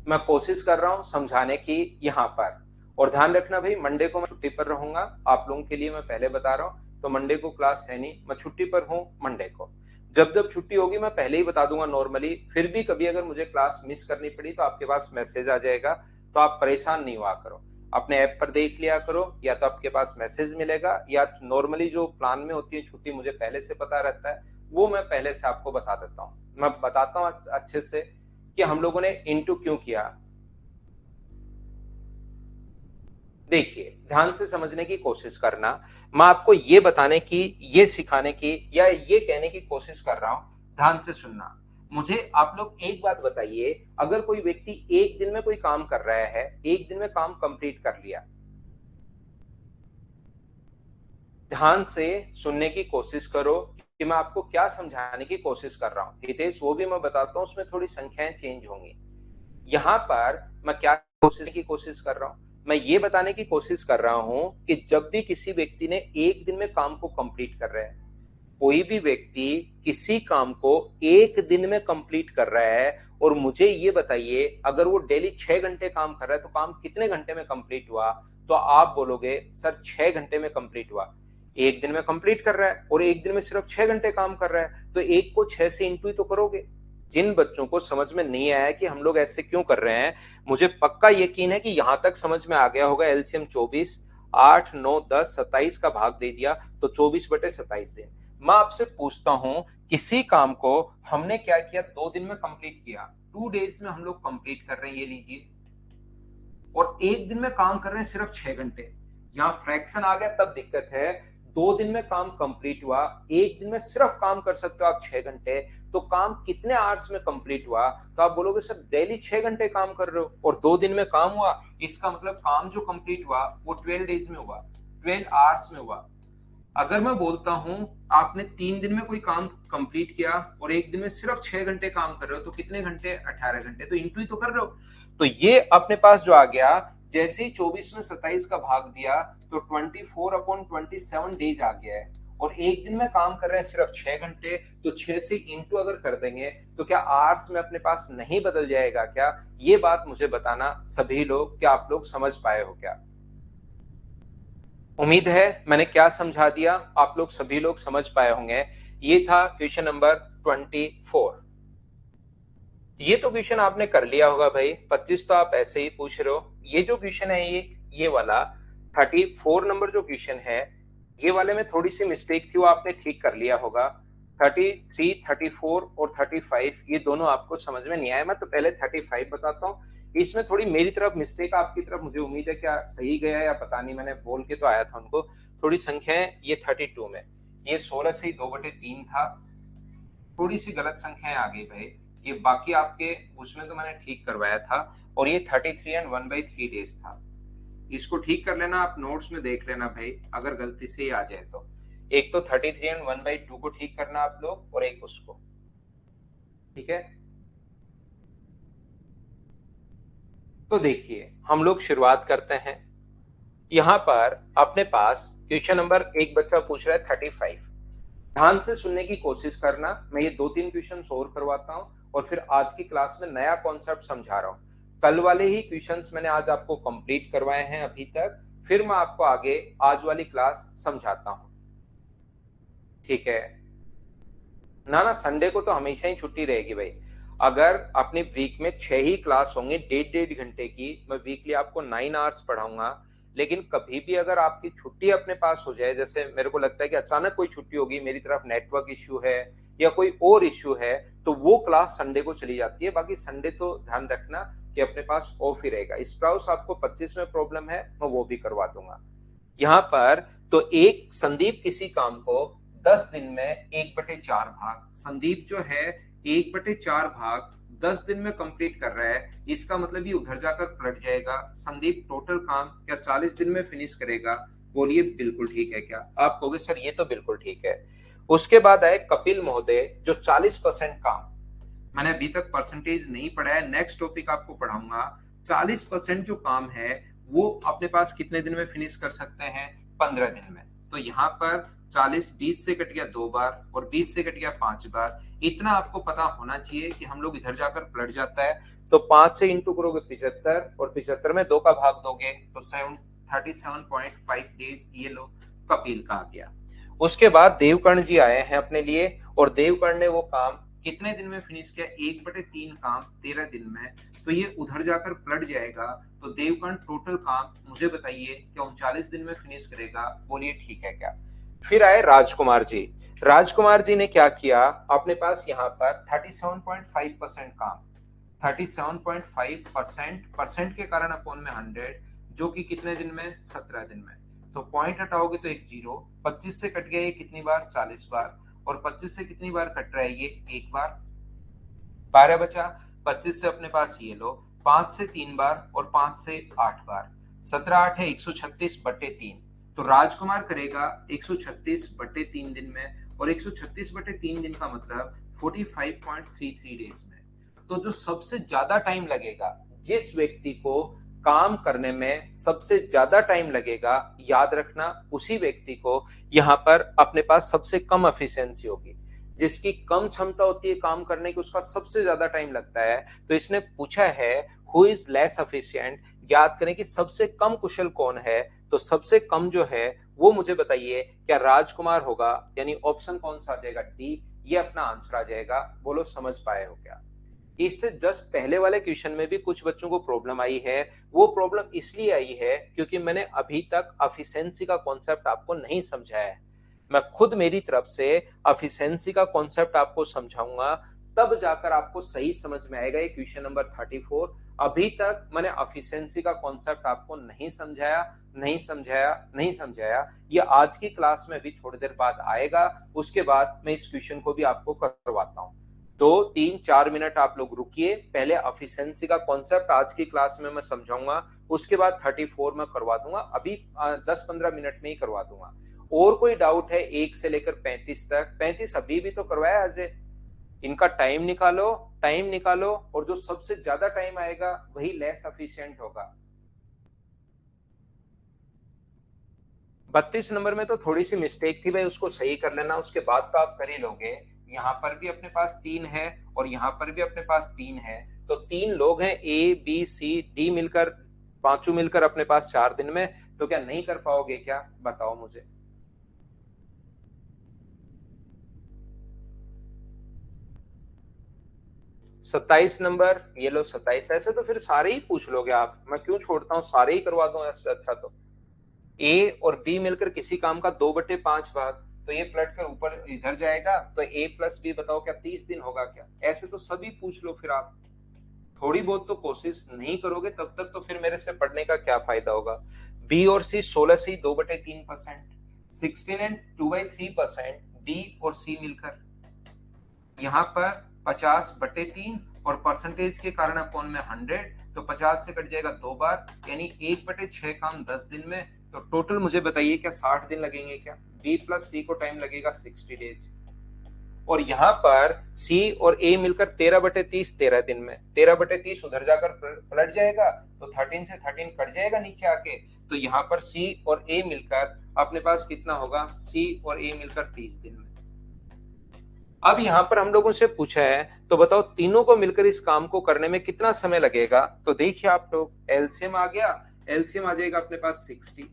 मैं कोशिश कर रहा हूं समझाने की यहां पर। और ध्यान रखना भाई, मंडे को मैं छुट्टी पर रहूंगा, आप लोगों के लिए मैं पहले बता रहा हूं, तो मंडे को क्लास है नहीं, मैं छुट्टी पर हूं मंडे को। जब जब छुट्टी होगी मैं पहले ही बता दूंगा नॉर्मली, फिर भी कभी अगर मुझे क्लास मिस करनी पड़ी तो आपके पास मैसेज आ जाएगा, तो आप परेशान नहीं हुआ करो, अपने ऐप पर देख लिया करो, या तो आपके पास मैसेज मिलेगा, या नॉर्मली जो प्लान में होती है छुट्टी मुझे पहले से पता रहता है, वो मैं पहले से आपको बता देता हूँ। मैं बताता हूँ अच्छे से कि हम लोगों ने इंटू क्यों किया। देखिए ध्यान से समझने की कोशिश करना, मैं आपको ये बताने की, ये सिखाने की, या ये कहने की कोशिश कर रहा हूं, ध्यान से सुनना। मुझे आप लोग एक बात बताइए, अगर कोई व्यक्ति एक दिन में कोई काम कर रहा है, एक दिन में काम कंप्लीट कर लिया, ध्यान से सुनने की कोशिश करो कि मैं आपको क्या समझाने की कोशिश कर रहा हूं। हितेश वो भी मैं बताता हूं, उसमें थोड़ी संख्याएं चेंज होंगी। यहां पर मैं क्या कोशिश की कोशिश कर रहा हूं, मैं ये बताने की कोशिश कर रहा हूं कि जब भी किसी व्यक्ति ने एक दिन में काम को कंप्लीट कर रहा है, कोई भी व्यक्ति किसी काम को एक दिन में कंप्लीट कर रहा है, और मुझे ये बताइए अगर वो डेली 6 घंटे काम कर रहा है तो काम कितने घंटे में कंप्लीट हुआ? तो आप बोलोगे सर 6 घंटे में कंप्लीट हुआ। एक दिन में कंप्लीट कर रहा है और एक दिन में सिर्फ 6 घंटे काम कर रहा है, तो एक को 6 से इंटू ही तो करोगे। जिन बच्चों को समझ में नहीं आया कि हम लोग ऐसे क्यों कर रहे हैं, मुझे पक्का यकीन है कि यहां तक समझ में आ गया होगा। एलसीएम 24, 8, 9, 10, 27 का भाग दे दिया तो 24/27 दिन। मैं आपसे पूछता हूं, किसी काम को हमने क्या किया, 2 दिन में कंप्लीट किया, 2 डेज में हम लोग कंप्लीट कर रहे हैं, ये लीजिए, और एक दिन में काम कर रहे हैं सिर्फ 6 घंटे। यहां फ्रैक्शन आ गया तब दिक्कत है। 2 दिन में काम कंप्लीट हुआ, एक दिन में सिर्फ काम कर सकते हो आप 6 घंटे, तो काम कितने आवर्स में कंप्लीट हुआ? तो आप बोलोगे सर डेली 6 घंटे काम कर रहे हो और 2 दिन में काम हुआ, इसका मतलब काम जो कंप्लीट हुआ वो 12 डेज में हुआ, 12 आवर्स में हुआ। अगर मैं बोलता हूं आपने 3 दिन में कोई काम कंप्लीट किया और एक दिन में सिर्फ 6 घंटे काम कर रहे हो, तो कितने घंटे? 18 घंटे। तो इंटू ही तो कर रहे हो। तो ये अपने पास जो आ गया, जैसे ही 24 में 27 का भाग दिया तो 24/27 डेज आ गया है, और एक दिन में काम कर रहे हैं सिर्फ 6 घंटे, तो 6 से इंटू अगर कर देंगे तो क्या आवर्स में अपने पास नहीं बदल जाएगा क्या? ये बात मुझे बताना सभी लोग, क्या आप लोग समझ पाए हो क्या? उम्मीद है मैंने क्या समझा दिया आप लोग सभी लोग समझ पाए होंगे। ये था क्वेश्चन नंबर 24। ये तो क्वेश्चन आपने कर लिया होगा भाई, 25 तो आप ऐसे ही पूछ रहे हो। ये जो क्वेश्चन है ये वाला 34 नंबर जो क्वेश्चन है, ये वाले में थोड़ी सी मिस्टेक थी, वो आपने ठीक कर लिया होगा। 33, 34 और 35 ये दोनों आपको समझ में नहीं आया। मैं तो पहले 35 बताता हूँ। इसमें थोड़ी मेरी तरफ मिस्टेक, आपकी तरफ मुझे उम्मीद है क्या सही गया या पता नहीं, मैंने बोल के तो आया था उनको। थोड़ी संख्याएं ये 32 में, ये 16 से ही 2/3 था, थोड़ी सी गलत संख्याएं आ गई भाई। ये बाकी आपके उसमें तो मैंने ठीक करवाया था, और ये 33 एंड 1/3 डेज था। इसको ठीक कर लेना, आप नोट्स में देख लेना भाई, अगर गलती से ही आ जाए तो। एक तो 33 एंड 1/2 को ठीक करना आप लोग, और एक उसको, ठीक है। तो देखिए हम लोग शुरुआत करते हैं। यहां पर अपने पास क्वेश्चन नंबर एक बच्चा पूछ रहा है 35। ध्यान से सुनने की कोशिश करना, मैं ये 2-3 क्वेश्चन और करवाता हूं और फिर आज की क्लास में नया कॉन्सेप्ट समझा रहा हूं। कल वाले ही क्वेश्चंस मैंने आज आपको कंप्लीट करवाए हैं अभी तक, फिर मैं आपको आगे आज वाली क्लास समझाता हूं, ठीक है ना? ना संडे को तो हमेशा ही छुट्टी रहेगी भाई। अगर अपने वीक में 6 ही क्लास होंगे 1.5-1.5 घंटे की, मैं वीकली आपको 9 आवर्स पढ़ाऊंगा। लेकिन कभी भी अगर आपकी छुट्टी अपने पास हो जाए, जैसे मेरे को लगता है कि अचानक कोई छुट्टी होगी, मेरी तरफ नेटवर्क इश्यू है या कोई और इश्यू है, तो वो क्लास संडे को चली जाती है। बाकी संडे तो ध्यान रखना कि अपने पास ऑफ ही रहेगा। स्प्राउस आपको 25 में प्रॉब्लम है, मैं वो भी करवा दूंगा। यहाँ पर तो एक संदीप किसी काम को 10 दिन में 1/4 भाग, संदीप जो है 1/4 भाग 10 दिन में कंप्लीट कर रहा है, इसका मतलब ये उधर जाकर पलट जाएगा। संदीप टोटल काम क्या 40 दिन में फिनिश करेगा? बोलिए बिल्कुल ठीक है क्या? आप कहोगे सर ये तो बिल्कुल ठीक है। उसके बाद आए कपिल महोदय, जो 40% काम, मैंने अभी तक परसेंटेज नहीं पढ़ा है, नेक्स्ट टॉपिक आपको पढ़ाऊंगा। 40% जो काम है वो अपने पास कितने दिन में फिनिश कर सकते हैं? 15 दिन में। तो यहाँ पर 40 20 से कट गया 2 बार और 20 से कट गया 5 बार। इतना आपको पता होना चाहिए कि हम लोग इधर जाकर पलट जाता है। तो 5 से इंटू करोगे 75, और 75 में 2 का भाग दोगे तो 37.5 डेज। ये लो कपिल का आ गया। उसके बाद देवकर्ण जी आए हैं अपने लिए, और देवकर्ण ने वो काम कितने दिन में फिनिश किया? 1/3 काम 13 दिन में। तो ये उधर जाकर पलट जाएगा। तो देवकर्ण टोटल काम मुझे बताइए क्या 39 दिन में फिनिश करेगा? बोलिए ठीक है क्या? फिर आए राजकुमार जी। राजकुमार जी ने क्या किया? अपने पास यहाँ पर 37.5% काम, 37.5% परसेंट के कारण अपॉन में 100, जो कि कितने दिन में? 17 दिन में। तो पॉइंट हटाओगे तो एक जीरो, 25 से कट गया ये कितनी बार? 40 बार, और 25 से कितनी बार कट रहा है ये? एक बार। 12 बचा। 25 से अपने पास ये लो 5 से 3 बार और 5 से 8 बार, 17 8 है 136/3। तो राजकुमार करेगा 136/3 दिन में, और 136/3 दिन का मतलब 45.33 डेज में। तो जो सबसे ज्यादा टाइम लगेगा जिस व्यक्ति को काम करने में सबसे ज्यादा टाइम लगेगा, याद रखना उसी व्यक्ति को यहाँ पर अपने पास सबसे कम एफिशिएंसी होगी। जिसकी कम क्षमता होती है काम करने की, उसका सबसे ज्यादा टाइम लगता है। तो इसने पूछा है हु इज लेस एफिशिएंट, याद करें कि सबसे कम कुशल कौन है। तो सबसे कम जो है वो मुझे बताइए, क्या राजकुमार होगा? यानी ऑप्शन कौन सा आ जाएगा? डी, ये अपना आंसर आ जाएगा। बोलो समझ पाए हो क्या? इससे जस्ट पहले वाले क्वेश्चन में भी कुछ बच्चों को प्रॉब्लम आई है। वो प्रॉब्लम इसलिए आई है क्योंकि मैंने अभी तक एफिशिएंसी का कॉन्सेप्ट आपको नहीं समझाया है। मैं खुद मेरी तरफ से एफिशिएंसी का कॉन्सेप्ट आपको समझाऊंगा, तब जाकर आपको सही समझ में आएगा। ये क्वेश्चन नंबर 34। अभी तक मैंने एफिशिएंसी का कॉन्सेप्ट आपको नहीं समझाया, नहीं समझाया, नहीं समझाया। ये आज की क्लास में भी थोड़ी देर बाद आएगा। उसके बाद मैं इस क्वेश्चन को भी आपको करवाता हूं। तो 3-4 मिनट आप लोग रुकिए, पहले एफिशिएंसी का कॉन्सेप्ट आज की क्लास में मैं समझाऊंगा, उसके बाद 34 में करवा दूंगा। अभी 10-15 मिनट में ही करवा दूंगा। और कोई डाउट है 1 से लेकर 35 तक? 35 अभी भी तो करवाया अजय। इनका टाइम निकालो, टाइम निकालो, और जो सबसे ज्यादा टाइम आएगा वही लेस एफिशिएंट होगा। 32 नंबर में तो थोड़ी सी मिस्टेक थी भाई, उसको सही कर लेना, उसके बाद तो आप कर ही लोगे। यहाँ पर भी अपने पास 3 है और यहाँ पर भी अपने पास 3 है। तो 3 लोग हैं, ए बी सी डी मिलकर, पांचों मिलकर अपने पास 4 दिन में। तो क्या नहीं कर पाओगे क्या? बताओ मुझे। 27 नंबर, ये लो 27। ऐसे तो फिर सारे ही पूछ लोगे आप, मैं क्यों छोड़ता हूँ, सारे ही करवा दो ऐसे। अच्छा, तो ए और बी मिलकर किसी काम का 2/5 भाग, तो ये पलट कर ऊपर इधर जाएगा, तो ए प्लस बी बताओ क्या 30 दिन होगा क्या? ऐसे तो सभी पूछ लो फिर आप। थोड़ी बहुत तो कोशिश नहीं करोगे तब तक तो फिर मेरे से पढ़ने का क्या फायदा होगा। बी और सी 16 से 2/3%, 16 एंड 2/3%, बी और सी मिलकर यहाँ पर 50/3, और परसेंटेज के कारण अपॉन में 100, तो 50 से कट जाएगा 2 बार, यानी 1/6 काम 10 दिन में। तो टोटल मुझे बताइए क्या 60 दिन लगेंगे क्या? बी प्लस सी को टाइम लगेगा 60 डेज। और यहाँ पर सी और ए मिलकर 13/30 13 दिन में, 13/30 उधर जाकर पलट जाएगा, तो 13 से 13 कट जाएगा नीचे आके। तो यहाँ पर सी और ए मिलकर अपने पास कितना होगा? सी और ए मिलकर 30 दिन में। अब यहाँ पर हम लोगों से पूछा है, तो बताओ तीनों को मिलकर इस काम को करने में कितना समय लगेगा? तो देखिए आप लोग, एलसीएम आ गया, एलसीएम आ जाएगा अपने पास 60।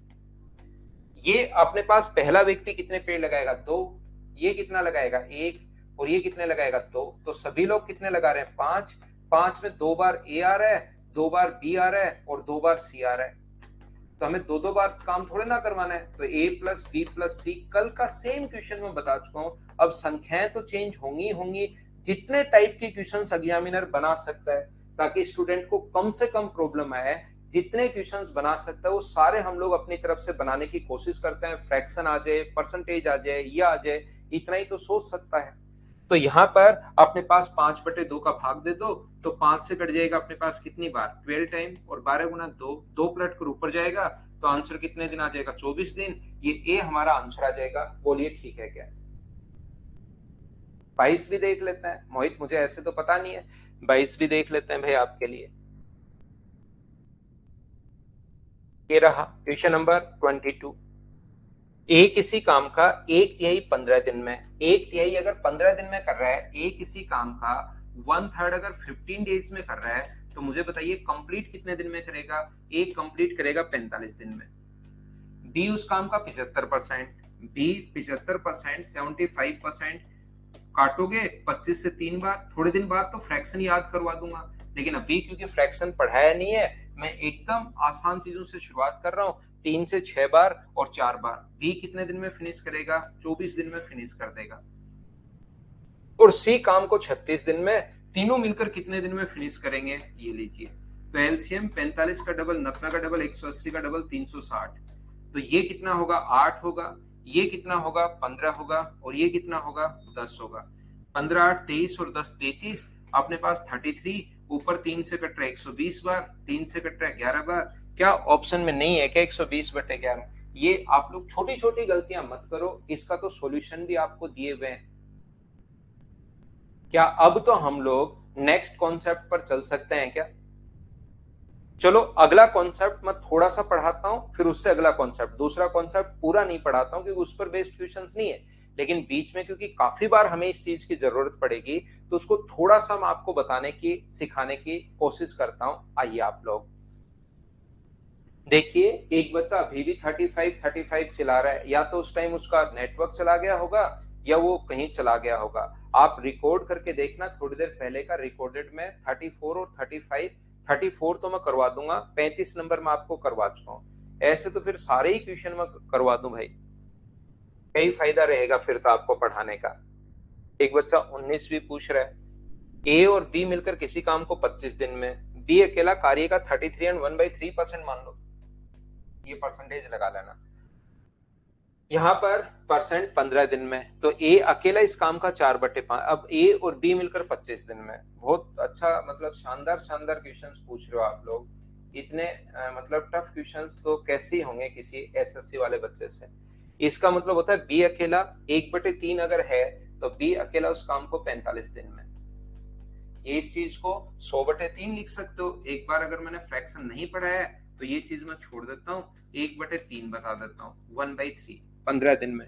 ये अपने पास पहला व्यक्ति कितने पेड़ लगाएगा? 2। ये कितना लगाएगा? 1। और ये कितने लगाएगा? 2। तो सभी लोग कितने लगा रहे हैं? 5। 5 में 2 बार ए आ रहा है, 2 बार बी आ रहा है, और 2 बार सी आ रहा है। तो हमें 2-2 बार काम थोड़े ना करवाना है। तो ए प्लस बी प्लस सी, कल का सेम क्वेश्चन में बता चुका हूं। अब संख्याएं तो चेंज होंगी होंगी। जितने टाइप के क्वेश्चन एग्जामिनर बना सकता है ताकि स्टूडेंट को कम से कम प्रॉब्लम आए, जितने क्वेश्चंस बना सकता है वो सारे हम लोग अपनी तरफ से बनाने की कोशिश करते हैं। फ्रैक्शन आ जाए, परसेंटेज आ जाए, ये आ जाए, इतना ही तो सोच सकता है। तो यहाँ पर अपने पास 5/2 का भाग दे दो, तो 5 से कट जाएगा अपने पास कितनी बार? 12 टाइम, और 12 गुना 2, 2 पलट कर ऊपर जाएगा, तो आंसर कितने दिन आ जाएगा? 24 दिन। ये ए हमारा आंसर आ जाएगा। बोलिए ठीक है क्या? 22 भी देख लेते हैं मोहित, मुझे ऐसे तो पता नहीं है। 22 भी देख लेते हैं भाई आपके लिए। ये रहा क्वेश्चन नंबर 22। ए किसी काम का 1/3 15 दिन में, 1/3 अगर 15 दिन में कर रहा है, ए किसी काम का 1/3 अगर 15 डेज में कर रहा है, तो मुझे बताइए कंप्लीट कितने दिन में करेगा? ए कंप्लीट करेगा 45 दिन में। बी उस काम का 75%, बी 75%, 75% काटोगे 25 से 3 बार, थोड़े दिन बाद तो फ्रैक्शन याद करवा दूंगा। लेकिन अभी क्योंकि फ्रैक्शन पढ़ाया नहीं है, मैं एकदम आसान चीजों से शुरुआत कर रहा हूँ। 3 से 6 बार और 4 बार। बी कितने दिन में फिनिश करेगा? 24 दिन में फिनिश कर देगा। और सी काम को 36 दिन में। तीनों मिलकर कितने दिन में फिनिश करेंगे? ये लीजिए, तो एलसीएम 45 का डबल, 90 का डबल, 180 का डबल, 360। तो ये कितना होगा? 8 होगा। ये कितना होगा? 15 होगा। और ये कितना होगा? 10 होगा। 15 8 23 और 10 33, अपने पास 33। ऊपर 3 से कट रहा है 120 बार, 3 से कट रहा है 11 बार। क्या ऑप्शन में नहीं है क्या 120/11? ये आप लोग छोटी छोटी गलतियां मत करो, इसका तो सॉल्यूशन भी आपको दिए हुए हैं। क्या अब तो हम लोग नेक्स्ट कॉन्सेप्ट पर चल सकते हैं क्या? चलो अगला कॉन्सेप्ट मैं थोड़ा सा पढ़ाता हूं, फिर उससे अगला कॉन्सेप्ट, दूसरा कॉन्सेप्ट पूरा नहीं पढ़ाता हूं क्योंकि उस पर बेस्ड क्वेश्चंस नहीं है, लेकिन बीच में क्योंकि काफी बार हमें इस चीज की जरूरत पड़ेगी तो उसको थोड़ा सा मैं आपको बताने की सिखाने की कोशिश करता हूं। आइए आप लोग देखिए, एक बच्चा अभी भी 35 चला रहा है, या तो उस टाइम उसका नेटवर्क चला गया होगा या वो कहीं चला गया होगा। आप रिकॉर्ड करके देखना, थोड़ी देर पहले का रिकॉर्डेड में 34 और 35, 34 तो मैं करवा दूंगा, 35 नंबर में आपको करवा चुका हूँ। ऐसे तो फिर सारे ही क्वेश्चन में करवा दूं भाई, कई फायदा रहेगा फिर तो आपको पढ़ाने का। एक बच्चा 19 भी पूछ रहा है, ए और बी मिलकर किसी काम को 25 दिन में, बी अकेला कार्य का 33 एंड 1/3% मान लो, ये परसेंटेज लगा लेना। यहाँ पर परसेंट 15 दिन में, तो ए अकेला इस काम का 4/5, अब ए और बी मिलकर 25 दिन में। बहुत अच्छा, मतलब शानदार शानदार क्वेश्चंस पूछ रहे हो आप लोग। इतने मतलब टफ क्वेश्चंस तो कैसे ही होंगे किसी एसएससी वाले बच्चे से। इसका मतलब होता है बी अकेला 1/3 अगर है तो बी अकेला उस काम को 45 दिन में। ये इस चीज को 100/3 लिख सकते हो। एक बार अगर मैंने फ्रैक्शन नहीं पढ़ा है तो ये चीज मैं छोड़ देता हूँ, 1/3 बता देता हूँ, 1/3 15 दिन में,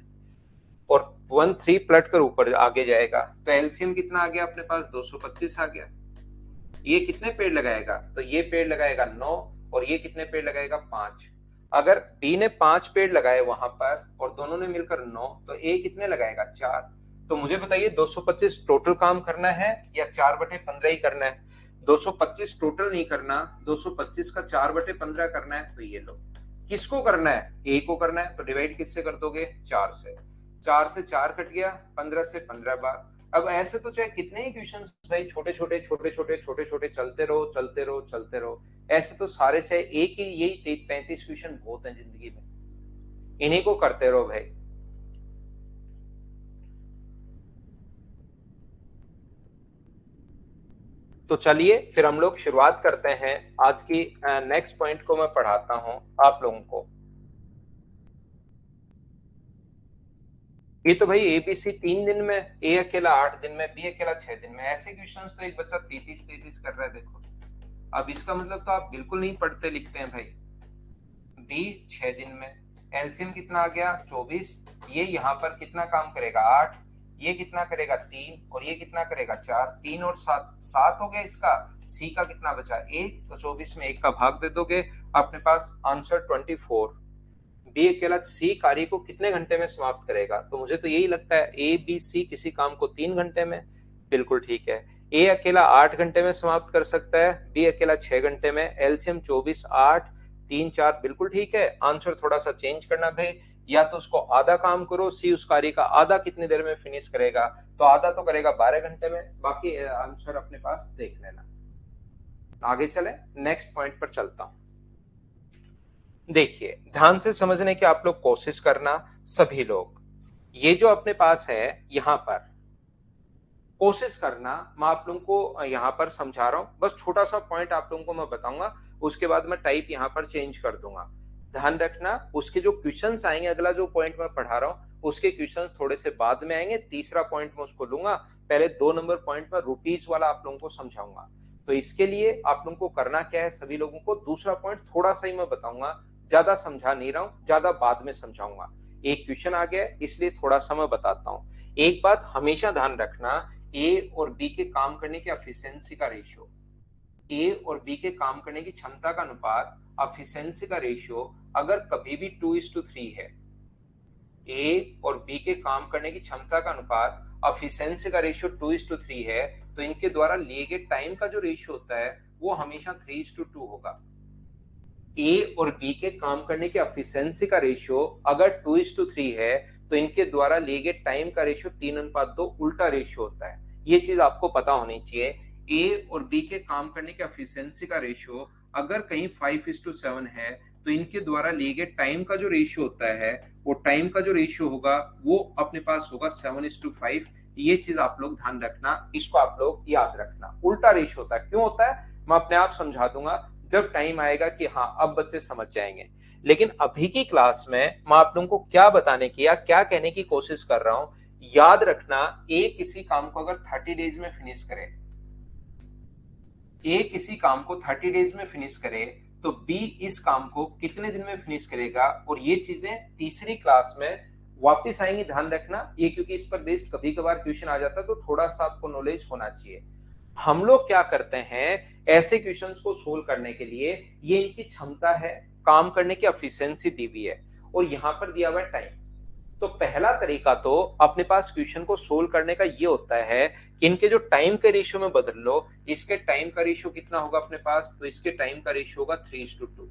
और 1/3 पलट कर ऊपर आगे जाएगा तो एलसीएम कितना आ गया अपने पास, 225 आ गया। ये कितने पेड़ लगाएगा, तो ये पेड़ लगाएगा 9, और ये कितने पेड़ लगाएगा 5। अगर बी ने 5 पेड़ लगाए वहां पर और दोनों ने मिलकर 9, तो ए कितने लगाएगा 4। तो मुझे बताइए 225 टोटल काम करना है या 4/15 ही करना है। 225 टोटल नहीं करना, 225 का 4/15 करना है। तो ये लो, किसको करना है, ए को करना है, तो डिवाइड किससे कर दोगे, 4 से। 4 से 4 कट गया, 15 से 15 बार। अब ऐसे तो चाहे कितने ही क्वेश्चन भाई छोटे छोटे छोटे छोटे छोटे छोटे चलते रहो चलते रहो चलते रहो, ऐसे तो सारे चाहे एक ही यही 35 क्वेश्चन बहुत हैं जिंदगी में, इन्हीं को करते रहो भाई। तो चलिए फिर हम लोग शुरुआत करते हैं आज की नेक्स्ट पॉइंट को मैं पढ़ाता हूं आप लोगों को। ये तो भाई एबीसी 3 दिन में, ए अकेला 8 दिन में, बी अकेला 6 दिन में, ऐसे क्वेश्चंस तो एक बच्चा 33 कर रहा है देखो। अब इसका मतलब तो आप बिल्कुल नहीं पढ़ते लिखते हैं भाई। बी 6 दिन में, एलसीएम कितना आ गया 24, ये यहाँ पर कितना काम करेगा 8, ये कितना करेगा 3, और ये कितना करेगा 4, 3 और 7, 7 हो गया इसका। सी का कितना बचा 1, तो 24 में 1 का भाग दे दोगे, अपने पास आंसर 24। बी अकेला सी कार्य को कितने घंटे में समाप्त करेगा, तो मुझे तो यही लगता है ए बी सी किसी काम को 3 घंटे में। बिल्कुल ठीक है, ए अकेला 8 घंटे में समाप्त कर सकता है, बी अकेला 6 घंटे में, एलसीएम 24, 8, 3, 4, बिल्कुल ठीक है। आंसर थोड़ा सा चेंज करना भाई, या तो उसको आधा काम करो, सी उस कार्य का आधा कितनी देर में फिनिश करेगा, तो आधा तो करेगा 12 घंटे में, बाकी आंसर अपने पास देख लेना। आगे चले, नेक्स्ट पॉइंट पर चलता हूं। देखिए ध्यान से समझने की आप लोग कोशिश करना सभी लोग। ये जो अपने पास है यहां पर कोशिश करना, मैं आप लोगों को यहाँ पर समझा रहा हूं, बस छोटा सा पॉइंट आप लोगों को मैं बताऊंगा, उसके बाद मैं टाइप यहाँ पर चेंज कर दूंगा। ध्यान रखना उसके जो क्वेश्चंस आएंगे, अगला जो पॉइंट मैं पढ़ा रहा हूँ उसके क्वेश्चंस थोड़े से बाद में आएंगे, तीसरा पॉइंट मैं उसको लूंगा, पहले 2 नंबर पॉइंट में रुपीज वाला आप लोगों को समझाऊंगा। तो इसके लिए आप लोगों को करना क्या है, सभी लोगों को दूसरा पॉइंट थोड़ा सा ही मैं बताऊंगा, ज्यादा समझा नहीं रहा हूं, ज्यादा बाद में समझाऊंगा। एक क्वेश्चन आ गया इसलिए थोड़ा सा मैं बताता हूँ। एक बात हमेशा ध्यान रखना, ए और बी के काम करने की एफिशिएंसी का रेशियो, ए और बी के काम करने की क्षमता का अनुपात, एफिशिएंसी का रेशियो अगर कभी भी 2:3 है, ए और बी के काम करने की क्षमता का अनुपात एफिशिएंसी का रेशियो 2:3 है, तो इनके द्वारा लिए गए टाइम का जो रेशियो होता है वो हमेशा 3:2 होगा। ए और बी के काम करने की एफिशिएंसी का रेशियो अगर 2:3 है तो इनके द्वारा लिए गए टाइम का रेशियो 3:2 उल्टा रेशियो होता है। ये चीज आपको पता होनी चाहिए। ए और बी के काम करने की एफिशिएंसी का रेशियो अगर कहीं 5:7 है तो इनके द्वारा लिए गए टाइम का जो रेशियो होता है, वो टाइम का जो रेशियो होगा वो अपने पास होगा 7:5। ये चीज आप लोग ध्यान रखना, इसको आप लोग याद रखना, उल्टा रेशियो होता है। क्यों होता है मैं अपने आप समझा दूंगा जब टाइम आएगा कि हाँ अब बच्चे समझ जाएंगे। लेकिन अभी की क्लास में मैं आप लोगों को क्या बताने की या क्या कहने की कोशिश कर रहा हूं, याद रखना ए किसी काम को अगर 30 डेज में फिनिश करे, ए किसी काम को 30 डेज में फिनिश करे तो बी इस काम को कितने दिन में फिनिश करेगा, और ये चीजें तीसरी क्लास में वापस आएंगी, ध्यान रखना ये, क्योंकि इस पर बेस्ड कभी कभार क्वेश्चन आ जाता है, तो थोड़ा सा आपको नॉलेज होना चाहिए। हम लोग क्या करते हैं ऐसे क्वेश्चंस को सोल्व करने के लिए, ये इनकी क्षमता है, काम करने की एफिशिएंसी दी हुई है, और यहां पर दिया हुआ है टाइम। तो पहला तरीका तो अपने पास क्वेश्चन को सोल्व करने का ये होता है कि इनके जो टाइम के रेशियो में बदल लो, इसके टाइम का रेशियो कितना होगा अपने पास, तो इसके टाइम का रेशियो होगा 3:2,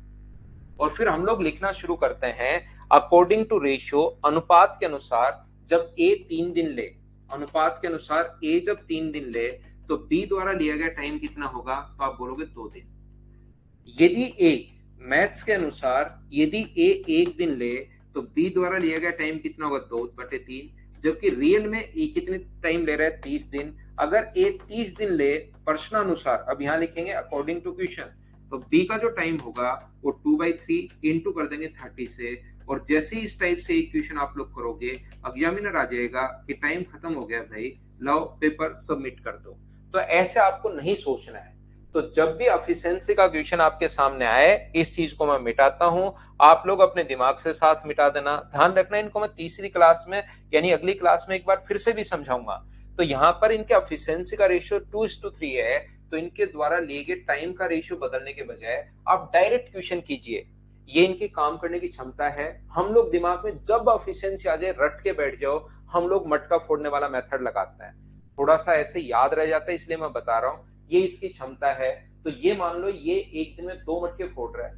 और फिर हम लोग लिखना शुरू करते हैं अकॉर्डिंग टू रेशियो, अनुपात के अनुसार। जब ए 3 दिन ले, अनुपात के अनुसार ए जब 3 दिन ले, तो बी द्वारा लिया गया टाइम कितना होगा, तो आप बोलोगे 2 दिन। यदि ए मैथ्स के अनुसार यदि ए 1 दिन ले, तो बी द्वारा लिया गया टाइम कितना होगा, 2/3, जबकि रियल में ए कितने टाइम ले रहा है, 30 दिन। अगर ए 30 दिन ले प्रश्नानुसार, अब यहां लिखेंगे अकॉर्डिंग टू क्वेश्चन, तो बी का जो टाइम होगा वो 2/3 इंटू कर देंगे 30 से, और जैसे ही इस टाइप से इक्वेशन आप लोग करोगे, एग्जामिनर आ जाएगा कि टाइम खत्म हो गया भाई, लाओ पेपर सबमिट कर दो। तो ऐसे आपको नहीं सोचना है। तो जब भी एफिशिएंसी का क्वेश्चन आपके सामने आए, इस चीज को मैं मिटाता हूं, आप लोग अपने दिमाग से साथ मिटा देना। ध्यान रखना, इनको मैं तीसरी क्लास में यानी अगली क्लास में एक बार फिर से भी समझाऊंगा। तो यहाँ पर इनके एफिशिएंसी का रेशियो 2:3 है, तो इनके द्वारा लिए गए टाइम का रेशियो बदलने के बजाय आप डायरेक्ट क्वेश्चन कीजिए। ये इनकी काम करने की क्षमता है। हम लोग दिमाग में जब एफिशिएंसी आ जाए रट के बैठ जाओ, हम लोग मटका फोड़ने वाला मेथड लगाते हैं, थोड़ा सा ऐसे याद रह जाता है, इसलिए मैं बता रहा हूँ ये इसकी क्षमता है। तो ये मान लो ये एक दिन में 2 मटके फोड़ रहा है,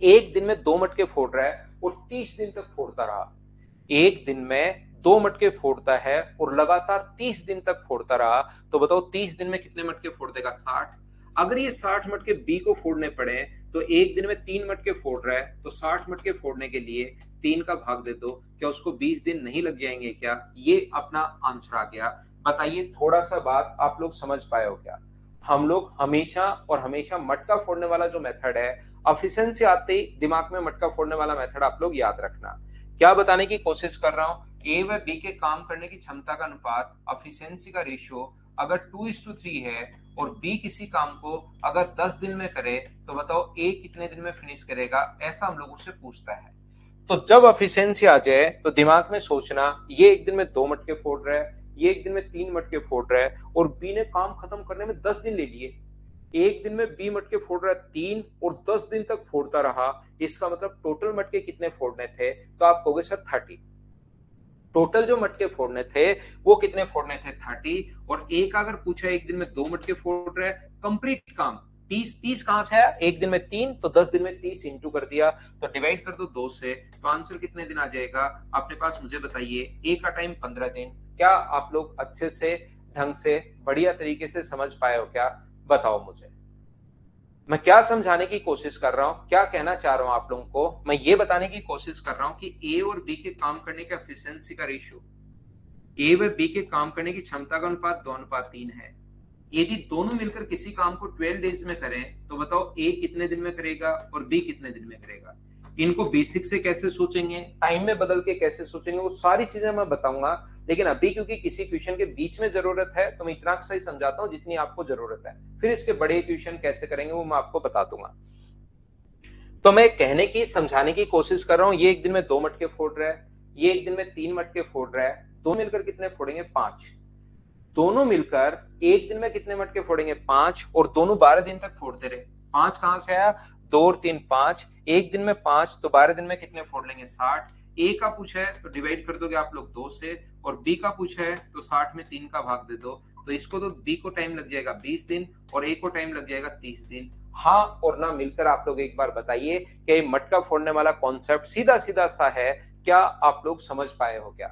एक दिन में 2 मटके फोड़ रहा है और 30 दिन तक फोड़ता रहा। एक दिन में 2 मटके फोड़ता है और लगातार 30 दिन तक फोड़ता रहा, तो बताओ 30 दिन में कितने मटके फोड़ देगा, 60। अगर ये 60 मटके बी को फोड़ने पड़े, तो एक दिन में 3 मटके फोड़ रहा है, तो 60 मटके फोड़ने के लिए 3 का भाग दे दो, क्या उसको 20 दिन नहीं लग जाएंगे क्या? ये अपना आंसर आ गया। बताइए थोड़ा सा बात आप लोग समझ पाए हो क्या? हम लोग हमेशा और हमेशा मटका फोड़ने वाला जो मेथड है, एफिशिएंसी आते ही दिमाग में मटका फोड़ने वाला मेथड आप लोग याद रखना। क्या बताने की कोशिश कर रहा हूं, ए व बी के काम करने की क्षमता का अनुपात, एफिशिएंसी का रेशियो अगर 2:3 है, और बी किसी काम को अगर 10 दिन में करे, तो बताओ ए कितने दिन में फिनिश करेगा, ऐसा हम लोगों से पूछता है। तो जब एफिशिएंसी आ जाए तो दिमाग में सोचना, ये एक दिन में 2 मटके फोड़ रहा है, ये एक दिन में 3 मटके फोड़ रहा है, और बी ने काम खत्म करने में 10 दिन ले लिए। एक दिन में बी मटके फोड़ रहा है 3, और 10 दिन तक फोड़ता रहा, इसका मतलब टोटल मटके कितने फोड़ने थे, तो आप कहोगे सर 30। टोटल जो मटके फोड़ने थे वो कितने फोड़ने थे, 30। और एक अगर पूछा एक दिन में 2 मटके फोड़ रहा है, कंप्लीट काम 30 कहां से आया, एक दिन में 3, तो 10 दिन में 30 इंटू कर दिया, तो डिवाइड कर दो 2 से, तो आंसर कितने दिन आ जाएगा अपने पास, मुझे बताइए। ए का टाइम 15 दिन। क्या आप लोग अच्छे से ढंग से बढ़िया तरीके से समझ पाए हो क्या, बताओ मुझे। मैं क्या समझाने की कोशिश कर रहा हूं, क्या कहना चाह रहा हूं आप लोगों को, मैं ये बताने की कोशिश कर रहा हूं कि ए और बी के काम करने का एफिशिएंसी का रेशियो, ए व बी के काम करने की क्षमता का अनुपात 2:3 है। यदि दोनों मिलकर किसी काम को 12 डेज में करें, तो बताओ ए कितने दिन में करेगा और बी कितने दिन में करेगा। इनको बेसिक से कैसे सोचेंगे, टाइम में बदल के कैसे सोचेंगे, वो सारी चीजें मैं बताऊंगा। लेकिन अभी क्योंकि किसी क्वेश्चन के बीच में जरूरत है, तो मैं इतना सही समझाता हूं जितनी आपको जरूरत है, फिर इसके बड़े क्वेश्चन कैसे करेंगे वो मैं आपको बता दूंगा। तो मैं कहने की समझाने की कोशिश कर रहा हूं, ये एक दिन में 2 मटके फोड़ रहा है, ये एक दिन में 3 मटके फोड़ रहा है, दोनों मिलकर कितने फोड़ेंगे, 5। दोनों मिलकर एक दिन में कितने मटके फोड़ेंगे, 5, और दोनों 12 दिन तक फोड़ते रहे। 5 कहां से आया, 2 और 3 5, एक दिन में 5, तो 12 दिन में कितने फोड़ लेंगे, 60। ए का पूछा है तो डिवाइड कर दोगे आप लोग 2 से, और बी का पूछा है तो 60 में 3 का भाग दे दो, तो इसको तो बी को टाइम लग जाएगा 20 दिन और ए को टाइम लग जाएगा 30 दिन। हाँ और ना मिलकर आप लोग एक बार बताइए कि मटका फोड़ने वाला कॉन्सेप्ट सीधा सीधा सा है, क्या आप लोग समझ पाए हो क्या?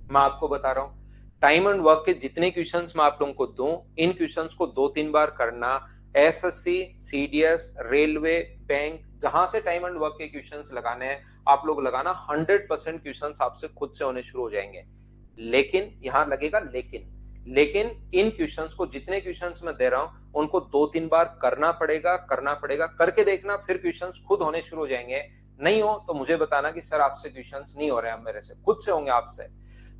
मैं आपको बता रहा हूं, टाइम एंड वर्क के जितने क्वेश्चंस मैं आप लोगों को दूं, इन क्वेश्चंस को 2-3 बार करना। एसएससी, सीडीएस, रेलवे, बैंक, जहां से टाइम एंड वर्क के क्वेश्चंस लगाने हैं आप लोग लगाना, 100% क्वेश्चंस आपसे खुद से होने शुरू हो जाएंगे। लेकिन यहां लगेगा लेकिन इन क्वेश्चंस को, जितने क्वेश्चंस मैं दे रहा हूं उनको 2-3 बार करना पड़ेगा, करके देखना, फिर क्वेश्चंस खुद होने शुरू हो जाएंगे। नहीं हो तो मुझे बताना कि सर आपसे क्वेश्चंस नहीं हो रहे हैं, मेरे से खुद से होंगे आपसे।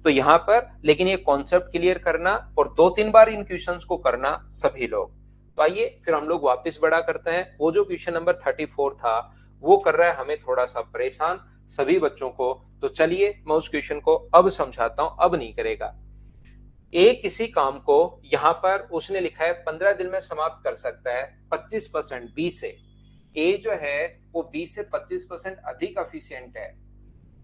तो यहां पर लेकिन ये कॉन्सेप्ट क्लियर करना और 2-3 बार इन क्वेश्चंस को करना सभी लोग। तो आइए फिर हम लोग वापस बड़ा करते हैं। वो जो क्वेश्चन नंबर 34 था वो कर रहा है हमें थोड़ा सा परेशान सभी बच्चों को। तो चलिए मैं उस क्वेश्चन को अब समझाता हूं, अब नहीं करेगा। ए किसी काम को यहां पर उसने लिखा है 15 दिन में समाप्त कर सकता है 25% बी से। ए जो है वो बी से 25% अधिक एफिशिएंट है।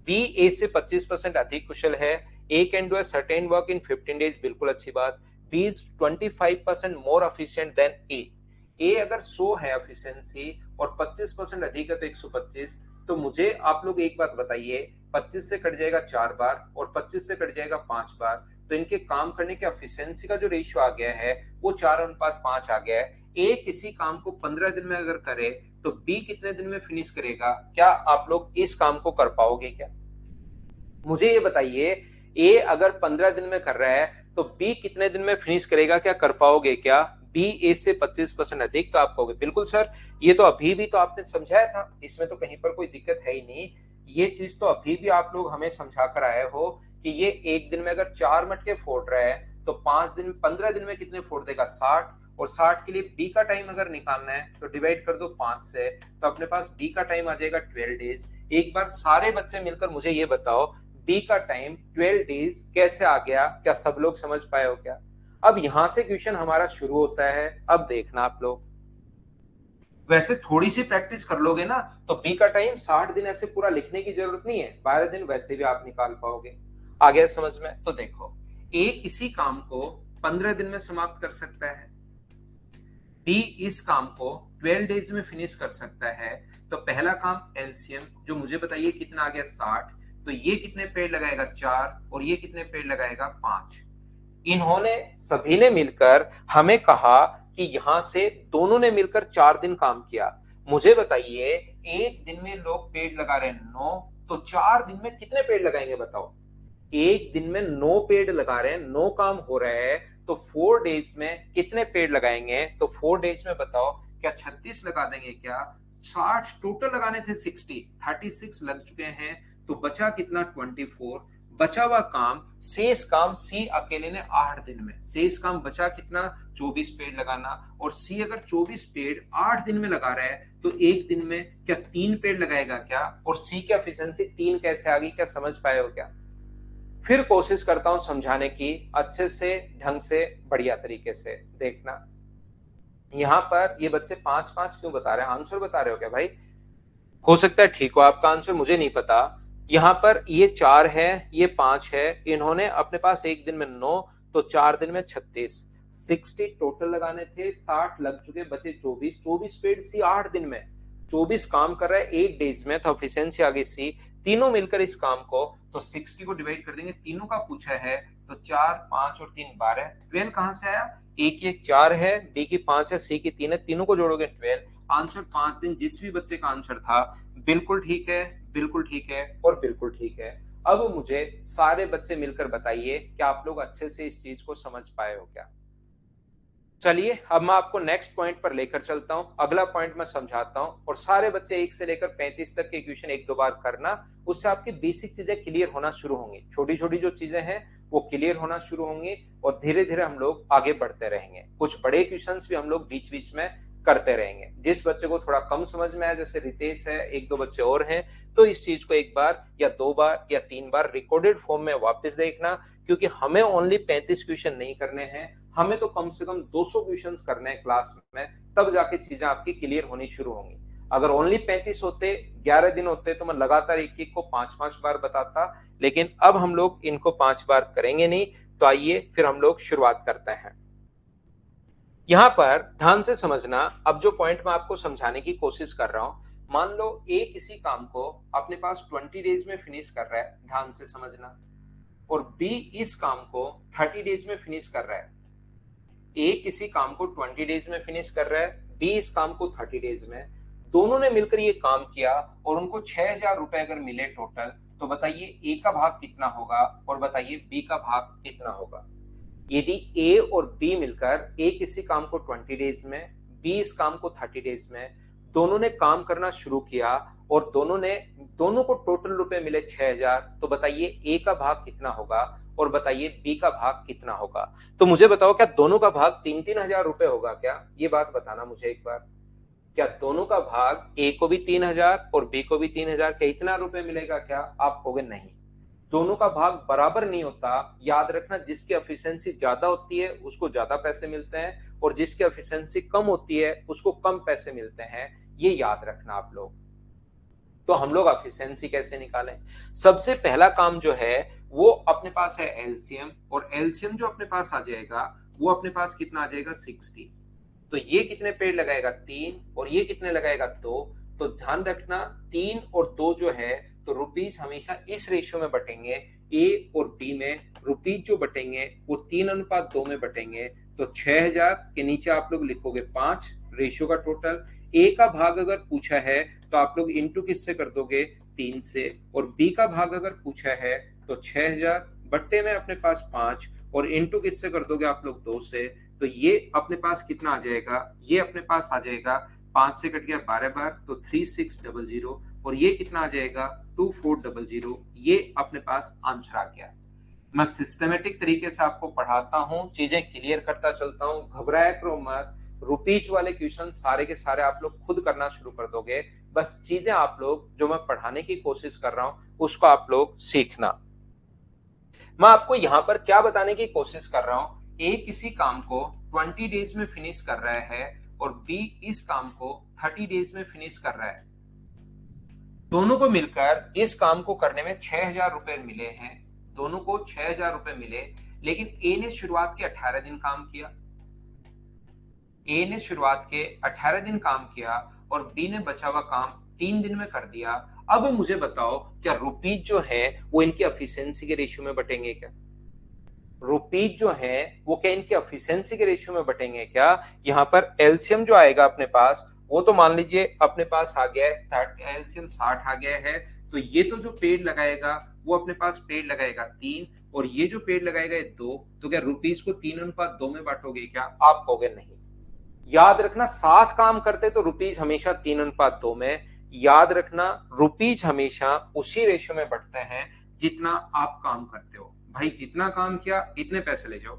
बी ए से 25% अधिक कुशल है। A can do a certain work in 15 days, बिल्कुल अच्छी बात। B is 25% more efficient than A. A अगर 100 है एफिशिएंसी और 25% अधिक है तो 125। तो मुझे आप लोग एक बात बताइए, 25 से कट जाएगा 4 बार और 25 से कट जाएगा 5 बार, तो इनके काम करने के एफिशिएंसी का जो रेशियो आ गया है वो 4:5 आ गया है। ए किसी काम को 15 दिन में अगर करे तो बी कितने दिन में फिनिश करेगा? क्या आप लोग इस काम को कर पाओगे क्या? मुझे ये बताइए, ए अगर 15 दिन में कर रहा है तो बी कितने दिन में फिनिश करेगा? क्या कर पाओगे क्या? बी ए से 25% अधिक, तो आप कहोगे बिल्कुल सर, ये तो अभी भी तो आपने समझाया था, इसमें तो कहीं पर कोई दिक्कत है ही नहीं। ये चीज तो अभी भी आप लोग हमें समझा कर आए हो कि ये एक दिन में अगर 4 मटके फोड़ रहा है तो 15 दिन में कितने फोड़ देगा? 60। और 60 के लिए बी का टाइम अगर निकालना है तो डिवाइड कर दो 5 से, तो अपने पास बी का टाइम आ जाएगा 12 डेज। एक बार सारे बच्चे मिलकर मुझे ये बताओ, बी का टाइम 12 डेज कैसे आ गया? क्या सब लोग समझ पाए हो क्या? अब यहां से क्वेश्चन हमारा शुरू होता है। अब देखना आप लोग, वैसे थोड़ी सी प्रैक्टिस कर लोगे ना तो बी का टाइम 60 दिन ऐसे पूरा लिखने की जरूरत नहीं है, 12 दिन वैसे भी आप निकाल पाओगे। आ गया समझ में? तो देखो, ए किसी काम को 15 दिन में समाप्त कर सकता है, बी इस काम को 12 डेज में फिनिश कर सकता है। तो पहला काम एलसीएम जो मुझे बताइए कितना आ गया? 60। तो ये कितने पेड़ लगाएगा? 4। और ये कितने पेड़ लगाएगा? 5। इन्होंने सभी ने मिलकर हमें कहा कि यहां से दोनों ने मिलकर 4 दिन काम किया। मुझे बताइए, एक दिन में लोग पेड़ लगा रहे हैं 9, तो 4 दिन में कितने पेड़ लगाएंगे बताओ? एक दिन में 9 पेड़ लगा रहे हैं, 9 काम हो रहा है, तो 4 डेज में कितने पेड़ लगाएंगे? तो 4 डेज में बताओ, क्या 36 लगा देंगे क्या? 60 टोटल लगाने थे, 36 लग चुके हैं, तो बचा कितना? 24। बचा हुआ काम, शेष काम सी अकेले ने 8 दिन में, शेष काम बचा कितना? 24 पेड़ लगाना। और सी अगर 24 पेड़ 8 दिन में लगा रहा है तो एक दिन में क्या 3 पेड़ लगाएगा क्या? और सी की एफिशिएंसी 3 कैसे आ गई? क्या समझ पाए हो क्या? फिर कोशिश करता हूं समझाने की, अच्छे से, ढंग से, बढ़िया तरीके से देखना। यहां पर ये बच्चे 5-5 क्यों बता रहे हैं? आंसर बता रहे हो क्या भाई? हो सकता है ठीक हो आपका आंसर, मुझे नहीं पता। यहां पर ये 4 है, ये 5 है, इन्होंने अपने पास एक दिन में 9, तो 4 दिन में 36। 60 टोटल लगाने थे, 60 लग चुके, बचे 24। 24 पेड़ सी 8 दिन में, 24 काम कर रहा है 8 डेज में, तो एफिशिएंसी आ गई सी। तीनों मिलकर इस काम को, तो 60 को डिवाइड कर देंगे, तीनों का पूछा है, तो 4, 5 और 3 12। 12 कहां से आया? ए की 4 है, बी की 5 है, सी की 3 है, तीनों को जोड़ोगे 12। आंसर 5 दिन, जिस भी बच्चे का आंसर था बिल्कुल ठीक है, बिल्कुल ठीक है और बिल्कुल ठीक है। अब मुझे सारे बच्चे मिलकर बताइए कि आप लोग अच्छे से इस चीज को समझ पाए हो क्या? चलिए अब मैं आपको नेक्स्ट पॉइंट पर लेकर चलता हूं। अगला पॉइंट मैं समझाता हूं और सारे बच्चे 1 से लेकर 35 तक के इक्वेशन एक दो बार करना, उससे आपकी बेसिक चीजें क्लियर होना शुरू होंगी। छोटी छोटी जो चीजें हैं वो क्लियर होना शुरू होंगी और धीरे धीरे हम लोग आगे बढ़ते रहेंगे। कुछ बड़े क्वेश्चंस भी हम लोग बीच बीच में करते रहेंगे। जिस बच्चे को थोड़ा कम समझ में आया, जैसे रितेश है, एक दो बच्चे और हैं, तो इस चीज को एक बार या 2 बार या 3 बार रिकॉर्डेड फॉर्म में वापस देखना, क्योंकि हमें ओनली 35 क्वेश्चन नहीं करने हैं, हमें तो कम से कम 200 क्वेश्चंस करने हैं क्लास में, तब जाके चीजें आपकी क्लियर होनी शुरू होंगी। अगर ओनली 35 होते, 11 दिन होते, तो मैं लगातार एक एक को 5-5 बार बताता, लेकिन अब हम लोग इनको 5 बार करेंगे नहीं। तो आइए फिर हम लोग शुरुआत करते हैं। यहां पर ध्यान से समझना, अब जो पॉइंट मैं आपको समझाने की कोशिश कर रहा हूं, मान लो ए किसी काम को अपने पास 20 डेज में फिनिश कर रहा है, ध्यान से समझना, और बी इस काम को 30 डेज में फिनिश कर रहा है। ए किसी काम को 20 डेज में फिनिश कर रहा है, बी इस काम को 30 डेज में। दोनों ने मिलकर ये काम किया और उनको 6,000 रुपए अगर मिले टोटल, तो बताइए ए का भाग कितना होगा और बताइए बी का भाग कितना होगा? यदि ए और बी मिलकर, ए किसी काम को 20 डेज में, बी इस काम को 30 डेज में, दोनों ने काम करना शुरू किया और दोनों को टोटल रुपए मिले 6,000। तो बताइए ए का भाग कितना होगा और बताइए बी का भाग कितना होगा। तो मुझे बताओ, क्या दोनों का भाग 3-3 हजार रुपए होगा क्या? ये बात बताना मुझे एक बार। क्या दोनों का भाग ए को भी 3,000 और बी को भी 3,000, क्या इतना रुपए मिलेगा क्या? आप कहोगे नहीं, दोनों का भाग बराबर नहीं होता। याद रखना, जिसकी एफिशिएंसी ज्यादा होती है उसको ज्यादा पैसे मिलते हैं और जिसकी एफिशिएंसी कम होती है उसको कम पैसे मिलते हैं। ये याद रखना आप लोग। तो हम लोग एफिशिएंसी कैसे निकालें? सबसे पहला काम जो है वो अपने पास है एलसीएम, और एलसीएम जो अपने पास आ जाएगा वो अपने पास कितना आ जाएगा 60। तो ये कितने पेड़ लगाएगा 3 और ये कितने लगाएगा 2। तो ध्यान रखना 3 और 2 जो है तो रुपीज हमेशा इस रेशियो में बटेंगे। ए और बी में रुपीज जो बटेंगे वो 3:2 में बटेंगे। तो 6,000 के नीचे आप लोग लिखोगे 5 रेशियो का टोटल। ए का भाग अगर पूछा है तो आप लोग इंटू किससे कर दोगे 3 से, और बी का भाग अगर पूछा है तो 6,000 बट्टे में अपने पास 5 और इंटू किससे कर दोगे आप लोग 2 से। तो ये अपने पास कितना आ जाएगा, ये अपने पास आ जाएगा 5 से कट गया 12 बार तो 3600, और ये कितना आ जाएगा 2400। ये अपने पास आंसर आ गया। मैं सिस्टमेटिक तरीके से आपको पढ़ाता हूँ, चीजें क्लियर करता चलता हूँ, घबराया करो मत। रुपीज वाले क्वेश्चन सारे के सारे आप लोग खुद करना शुरू कर दोगे। बस चीजें आप लोग जो मैं पढ़ाने की कोशिश कर रहा हूँ उसको आप लोग सीखना। मैं आपको यहाँ पर क्या बताने की कोशिश कर रहा हूँ, ए किसी काम को 20 डेज में फिनिश कर रहा है और बी इस काम को 30 डेज में फिनिश कर रहा है। दोनों को मिलकर इस काम को करने में 6,000 रुपए मिले हैं। दोनों को 6,000 रुपए मिले, लेकिन ए ने शुरुआत के 18 दिन काम किया। ए ने शुरुआत के 18 दिन काम किया और बी ने बचा हुआ काम 3 दिन में कर दिया। अब मुझे बताओ, क्या रुपीज जो है वो इनकी एफिशिएंसी के रेशियो में बटेंगे क्या? रुपीज जो है वो क्या इनकी एफिशिएंसी के रेशियो में बटेंगे क्या? यहाँ पर एलसीएम जो आएगा अपने पास वो तो मान लीजिए अपने पास आ गया है, एलसीएम 60 आ गया है। तो ये तो जो पेड़ लगाएगा वो अपने पास पेड़ लगाएगा 3 और ये जो पेड़ लगाएगा 2। तो क्या रुपीज को 3:2 में बांटोगे क्या? आप कहोगे नहीं। याद रखना, साथ काम करते तो रुपीज हमेशा 3:2 में। याद रखना, रुपीज हमेशा उसी रेशियो में बढ़ते हैं जितना आप काम करते हो। भाई जितना काम किया इतने पैसे ले जाओ।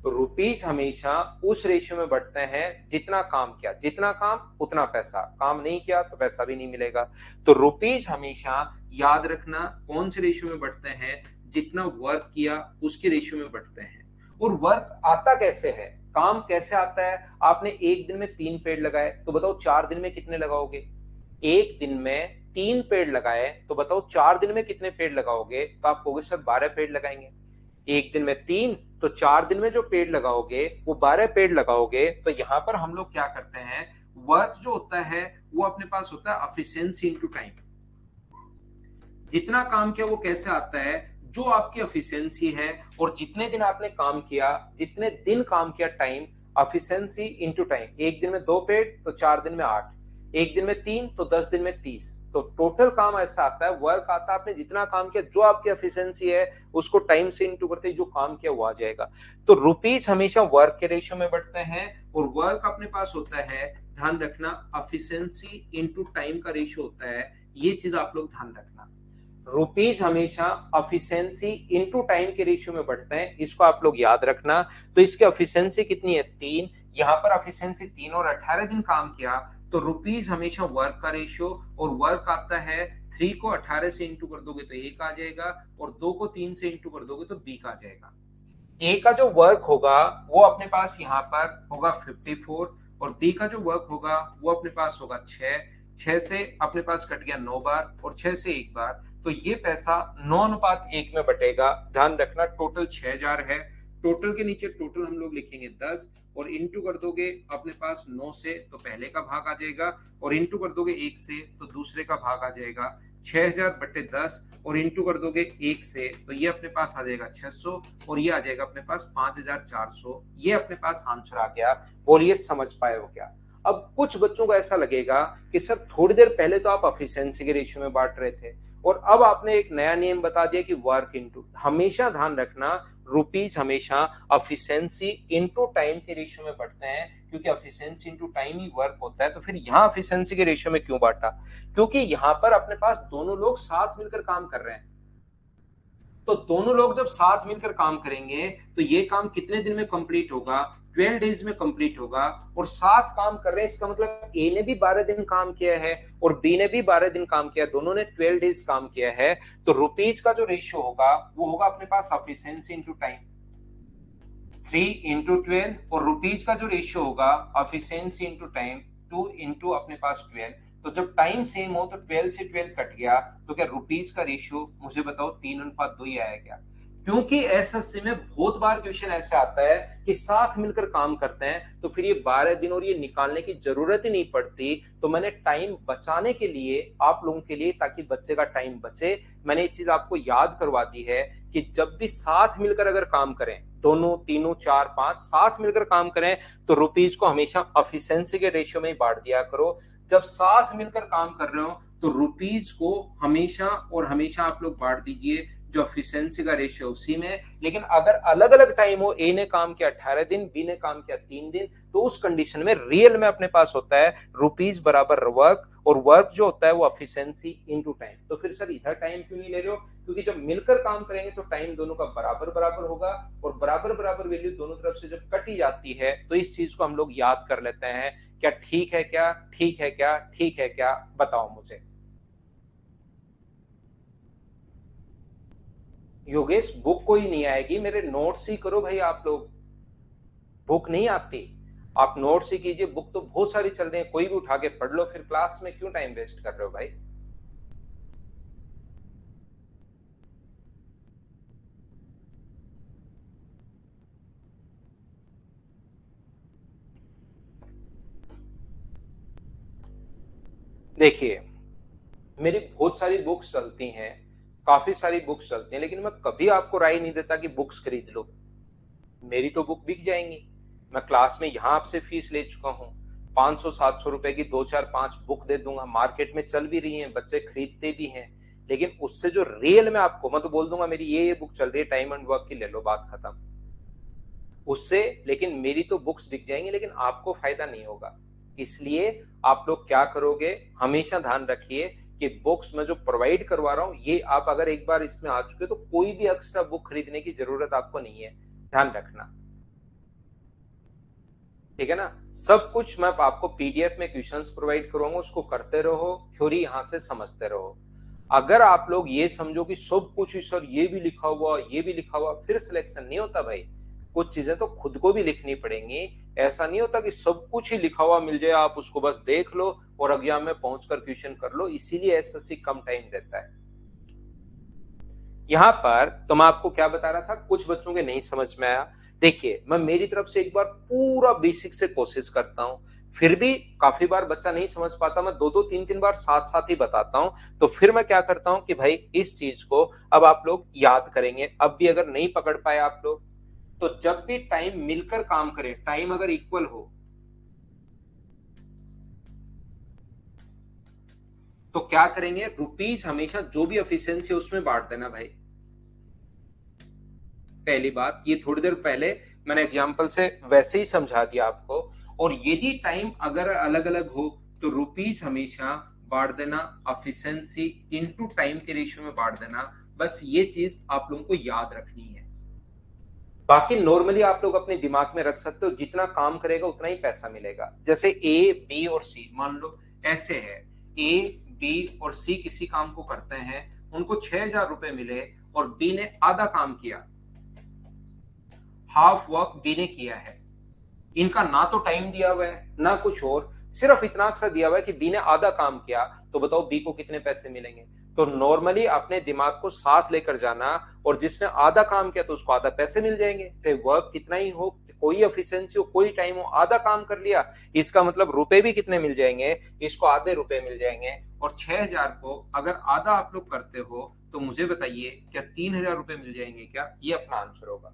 तो रुपीज हमेशा उस रेशियो में बढ़ते हैं जितना काम किया, जितना काम उतना पैसा, काम नहीं किया तो पैसा भी नहीं मिलेगा। तो रुपीज हमेशा याद रखना कौन से रेशियो में बढ़ते हैं, जितना वर्क किया उसके रेशियो में बढ़ते हैं। और वर्क आता कैसे है, काम कैसे आता है? आपने एक दिन में 3 पेड़ लगाए तो बताओ 4 दिन में कितने लगाओगे? एक दिन में 3 पेड़ लगाए तो बताओ 4 दिन में कितने पेड़ लगाओगे? तो आप कहोगे सर 12 पेड़ लगाएंगे। एक दिन में 3 तो 4 दिन में जो पेड़ लगाओगे वो 12 पेड़ लगाओगे। तो यहां पर हम लोग क्या करते हैं, वर्क जो होता है वो अपने पास होता है एफिशिएंसी इनटू टाइम। जितना काम किया वो कैसे आता है, जो आपकी एफिशिएंसी है और जितने दिन आपने काम किया, जितने दिन काम किया टाइम, एफिशिएंसी इनटू टाइम। एक दिन में 2 पेड़ तो 4 दिन में 8, एक दिन में 3 तो 10 दिन में 30। तो टोटल काम ऐसा आता है, वर्क आता है आपने जितना काम किया, जो आपकी एफिशिएंसी है उसको टाइम से इनटू करते जो काम किया वो आ जाएगा। तो रुपीज हमेशा वर्क के रेशियो में बढ़ते हैं और वर्क अपने पास होता है, ध्यान रखना, एफिशिएंसी इनटू टाइम का रेशियो होता है। ये चीज आप लोग ध्यान रखना, रुपीज हमेशा एफिशिएंसी इनटू टाइम के रेशियो में बढ़ते हैं, इसको आप लोग याद रखना। तो इसकी एफिशिएंसी कितनी है 3, यहाँ पर एफिशिएंसी 3 और 18 दिन काम किया तो रुपीज हमेशा वर्क का रेशियो, और वर्क आता है 3 को 18 से इंटू कर दोगे तो 1 आ जाएगा और 2 को 3 से इंटू कर दोगे तो बी का आ जाएगा। ए का जो वर्क होगा वो अपने पास यहाँ पर होगा 54 और बी का जो वर्क होगा वो अपने पास होगा 6 से अपने पास कट गया 9 बार और 6 से 1 बार। तो ये पैसा 9:1 में बटेगा। ध्यान रखना टोटल 6,000 है, टोटल के नीचे टोटल हम लोग लिखेंगे 10 और इंटू कर दोगे अपने पास 9 से तो पहले का भाग आ जाएगा और इंटू कर दोगे 1 से तो दूसरे का भाग आ जाएगा। 6,000/10 और इंटू कर दोगे 1 से तो ये अपने पास आ जाएगा 600 और ये आ जाएगा अपने पास 5,400। ये अपने पास आंसर आ गया। बोलिए समझ पाए हो क्या? अब कुछ बच्चों को ऐसा लगेगा कि सर थोड़ी देर पहले तो आप एफिशिएंसी के रेशियो में बांट रहे थे और अब आपने एक नया नियम बता दिया कि वर्क इनटू। हमेशा ध्यान रखना रुपीज हमेशा एफिशिएंसी इनटू टाइम के रेशियो में बढ़ते हैं, क्योंकि एफिशिएंसी इनटू टाइम ही वर्क होता है। तो फिर यहाँ एफिशिएंसी के रेशियो में क्यों बांटा? क्योंकि यहाँ पर अपने पास दोनों लोग साथ मिलकर काम कर रहे हैं। तो दोनों लोग जब साथ मिलकर काम करेंगे तो ये काम कितने दिन में कंप्लीट होगा? 12 डेज में कंप्लीट होगा। और साथ काम कर रहे हैं, इसका मतलब ए ने भी 12 दिन काम किया है और बी ने भी 12 दिन काम किया, दोनों ने 12 डेज काम किया है। तो रुपीज का जो रेशियो होगा वो होगा अपने पास एफिशिएंसी इनटू टाइम 3 × 12, और रुपीज का जो रेशियो होगा एफिशिएंसी इनटू टाइम 2 × अपने पास 12। तो जब टाइम सेम हो तो 12 से 12 कट गया, तो क्या रुपीज का रेशियो मुझे बताओ 3:2 ही आया क्या? क्योंकि एसएससी में बहुत बार क्वेश्चन ऐसे आता है कि साथ मिलकर काम करते हैं, तो फिर ये 12 दिन और ये निकालने की जरूरत ही नहीं पड़ती। तो मैंने टाइम बचाने के लिए आप लोगों के लिए, ताकि बच्चे का टाइम बचे, मैंने ये चीज आपको याद करवा दी है कि जब भी साथ मिलकर अगर काम करें, दोनों तीनों चार पांच साथ मिलकर काम करें, तो रुपीज को हमेशा एफिशिएंसी के रेशियो में ही बांट दिया करो। जब साथ मिलकर काम कर रहे हो तो रुपीज को हमेशा और हमेशा आप लोग बांट दीजिए जो एफिशिएंसी का रेशियो उसी में। लेकिन अगर अलग अलग टाइम हो, ए ने काम किया 18 दिन, बी ने काम किया 3 दिन, तो उस कंडीशन में रियल में अपने पास होता है रुपीज बराबर वर्क, और वर्क जो होता है वो एफिशिएंसी इनटू टाइम। तो फिर सर इधर टाइम क्यों नहीं ले रहे हो? क्योंकि जब मिलकर काम करेंगे तो टाइम दोनों का बराबर बराबर होगा, और बराबर बराबर वैल्यू दोनों तरफ से जब कटी जाती है तो इस चीज को हम लोग याद कर लेते हैं। क्या ठीक है क्या? ठीक है क्या? ठीक है क्या? बताओ मुझे। योगेश बुक कोई नहीं आएगी, मेरे नोट्स ही करो भाई आप लोग। बुक नहीं आती, आप नोट्स ही कीजिए। बुक तो बहुत सारी चल रही है, कोई भी उठा के पढ़ लो, फिर क्लास में क्यों टाइम वेस्ट कर रहे हो भाई? देखिए, मेरी बहुत सारी बुक्स चलती हैं, काफी सारी बुक्स चलती हैं, लेकिन मैं कभी आपको राय नहीं देता कि बुक्स खरीद लो। मेरी तो बुक बिक जाएंगी। मैं क्लास में यहाँ आपसे फीस ले चुका हूँ, 500-700 रुपए की 2 4 5 बुक दे दूंगा, मार्केट में चल भी रही हैं, बच्चे खरीदते भी हैं। लेकिन उससे जो रियल में आपको, मैं तो बोल दूंगा मेरी ये बुक चल रही है टाइम एंड वर्क की, ले लो, बात खत्म। उससे लेकिन मेरी तो बुक्स बिक जाएंगी, लेकिन आपको फायदा नहीं होगा। इसलिए आप लोग क्या करोगे, हमेशा ध्यान रखिए कि बुक्स मैं जो प्रोवाइड करवा रहा हूं, ये आप अगर एक बार इसमें आ चुके तो कोई भी एक्स्ट्रा बुक खरीदने की जरूरत आपको नहीं है, ध्यान रखना। ठीक है ना? सब कुछ मैं आपको पीडीएफ में क्वेश्चंस प्रोवाइड करूंगा, उसको करते रहो, थ्योरी यहां से समझते रहो। अगर आप लोग ये समझो कि सब कुछ सर ये भी लिखा हुआ ये भी लिखा हुआ, फिर सिलेक्शन नहीं होता भाई। कुछ चीजें तो खुद को भी लिखनी पड़ेंगी। ऐसा नहीं होता कि सब कुछ ही लिखा हुआ मिल जाए, आप उसको बस देख लो और एग्जाम में पहुंचकर क्वेश्चन कर लो। इसीलिए एसएससी कम टाइम देता है। यहाँ पर तो मैं आपको क्या बता रहा था, कुछ बच्चों के नहीं समझ में आया। देखिए, मैं मेरी तरफ से एक बार पूरा बेसिक से कोशिश करता हूं, फिर भी काफी बार बच्चा नहीं समझ पाता, मैं 2-2 3-3 बार साथ साथ ही बताता हूं। तो फिर मैं क्या करता हूं कि भाई इस चीज को अब आप लोग याद करेंगे। अब भी अगर नहीं पकड़ पाए आप लोग, तो जब भी टाइम मिलकर काम करें, टाइम अगर इक्वल हो, तो क्या करेंगे, रुपीज हमेशा जो भी एफिशिएंसी है उसमें बांट देना भाई। पहली बात, ये थोड़ी देर पहले मैंने एग्जांपल से वैसे ही समझा दिया आपको। और यदि टाइम अगर अलग अलग हो तो रुपीज हमेशा बांट देना एफिशिएंसी इनटू टाइम के रेशियो में बांट देना। बस ये चीज आप लोगों को याद रखनी है। बाकी नॉर्मली आप लोग अपने दिमाग में रख सकते हो, जितना काम करेगा उतना ही पैसा मिलेगा। जैसे ए बी और सी मान लो ऐसे है, ए बी और सी किसी काम को करते हैं, उनको 6,000 रुपए मिले और बी ने आधा काम किया, हाफ वर्क बी ने किया है। इनका ना तो टाइम दिया हुआ है ना कुछ और, सिर्फ इतना सा दिया हुआ है कि बी ने आधा काम किया, तो बताओ बी को कितने पैसे मिलेंगे? तो नॉर्मली अपने दिमाग को साथ लेकर जाना, और जिसने आधा काम किया तो उसको आधा पैसे मिल जाएंगे, चाहे वर्क कितना ही हो, कोई एफिशिएंसी हो, कोई टाइम हो, आधा काम कर लिया, इसका मतलब रुपए भी कितने मिल जाएंगे, इसको आधे रुपए मिल जाएंगे। और 6,000 को अगर आधा आप लोग करते हो तो मुझे बताइए क्या 3,000 रुपए मिल जाएंगे क्या? ये अपना आंसर होगा।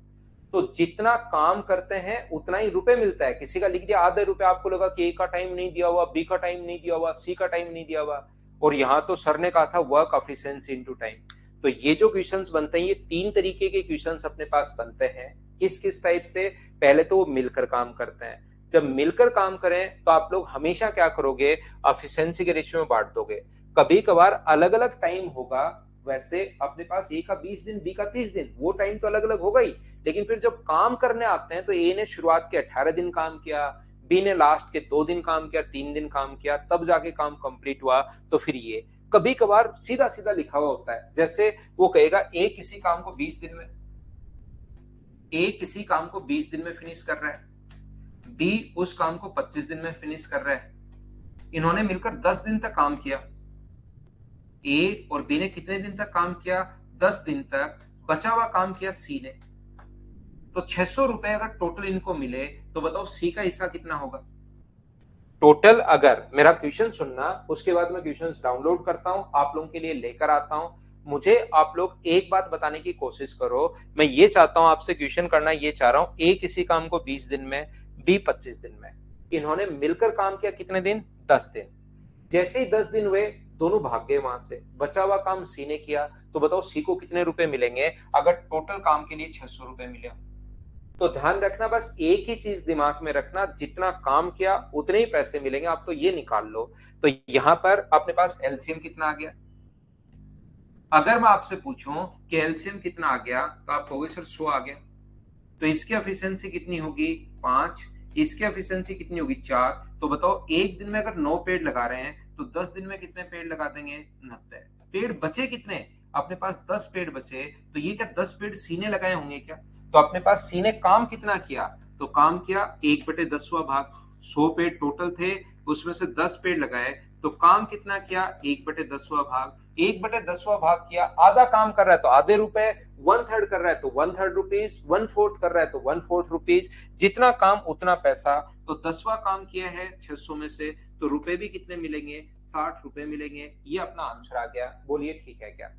तो जितना काम करते हैं उतना ही रुपए मिलता है। किसी का लिख दिया आधे रुपए, आपको लगा कि ए का टाइम नहीं दिया हुआ, बी का टाइम नहीं दिया हुआ, सी का टाइम नहीं दिया हुआ, और यहाँ तो सर ने कहा था वर्क एफिशिएंसी इनटू टाइम। तो ये जो क्वेश्चंस बनते हैं, ये 3 तरीके के क्वेश्चंस अपने पास बनते हैं। किस किस टाइप से? पहले तो वो मिलकर काम करते हैं। जब मिलकर काम करें तो आप लोग हमेशा क्या करोगे, एफिशिएंसी के रेशियो में बांट दोगे। कभी कभार अलग अलग टाइम होगा, वैसे अपने पास ए का 20 दिन, बी का 30 दिन, वो टाइम तो अलग अलग होगा ही, लेकिन फिर जब काम करने आते हैं तो ए ने शुरुआत के 18 दिन काम किया, बी ने लास्ट के 2 दिन काम किया, 3 दिन काम किया, तब जाके काम कंप्लीट हुआ। तो फिर ये कभी कभार सीधा सीधा लिखा हुआ होता है, जैसे वो कहेगा ए किसी काम को 20 दिन में, ए किसी काम को 20 दिन में फिनिश कर रहा है, बी उस काम को 25 दिन में फिनिश कर रहा है। इन्होंने मिलकर 10 दिन तक काम किया। ए और बी ने कितने दिन तक काम किया? 10 दिन तक। बचा हुआ काम किया सी ने। तो 600 रुपए अगर टोटल इनको मिले तो बताओ सी का हिस्सा कितना होगा? टोटल, अगर मेरा क्वेश्चन सुनना, उसके बाद मैं क्वेश्चंस डाउनलोड करता हूं, आप लोगों के लिए लेकर आता हूं। मुझे आप लोग एक बात बताने की कोशिश करो। मैं ये चाहता हूं आपसे क्वेश्चन करना, ये चाह रहा हूं ए किसी काम को 20 दिन में, बी 25 दिन में। इन्होंने मिलकर काम किया कितने दिन? 10 दिन। जैसे ही 10 दिन हुए, दोनों भाग गए वहां से, बचा हुआ काम सी ने किया। तो बताओ सी को कितने रुपए मिलेंगे अगर टोटल काम के लिए 600 रुपए मिले? तो ध्यान रखना, बस एक ही चीज दिमाग में रखना, जितना काम किया उतने ही पैसे मिलेंगे। आप तो ये निकाल लो। तो यहां पर अपने पास एलसीएम कितना आ गया? अगर मैं आपसे पूछूं कि एलसीएम कितना आ गया, तो आप कहोगे सर 100 आ गया। तो इसकी एफिशिएंसी कितनी होगी? 5। इसकी एफिशिएंसी कितनी होगी? 4। तो बताओ एक दिन में अगर 9 पेड़ लगा रहे हैं तो 10 दिन में कितने पेड़ लगा देंगे? 90 पेड़। बचे कितने? अपने पास 10 पेड़ बचे। तो ये क्या 10 पेड़ सीने लगाए होंगे क्या? तो अपने पास सीने काम कितना किया? तो काम किया 1/10वां भाग। 100 पेड़ टोटल थे, उसमें से 10 पेड़ लगाए, तो काम कितना किया? 1/10वां भाग। 1/10वां भाग किया, आधा काम कर रहा है तो आधे रुपए, 1/3 कर रहा है तो 1/3 रुपीज, 1/4 कर रहा है तो 1/4 रुपीज। जितना काम उतना पैसा। तो 10वां काम किया है 600 में से, तो रुपए भी कितने मिलेंगे? 60 रुपए मिलेंगे। ये अपना आंसर आ गया। बोलिए ठीक है क्या?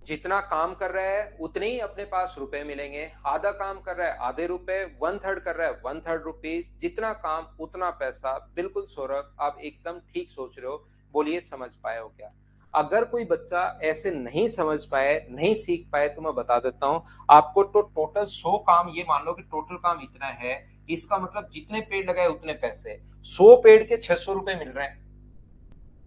जितना काम कर रहा है उतने ही अपने पास रुपए मिलेंगे। आधा काम कर रहा है आधे रुपए, 1/3 कर रहा है 1/3 रुपीज। जितना काम उतना पैसा। बिल्कुल सौरभ, आप एकदम ठीक सोच रहे हो। बोलिए समझ पाए हो क्या? अगर कोई बच्चा ऐसे नहीं समझ पाए, नहीं सीख पाए, तो मैं बता देता हूं आपको। तो टोटल 100 काम, ये मान लो कि टोटल काम इतना है, इसका मतलब जितने पेड़ लगाए उतने पैसे। 100 पेड़ के 600 रुपए मिल रहे हैं।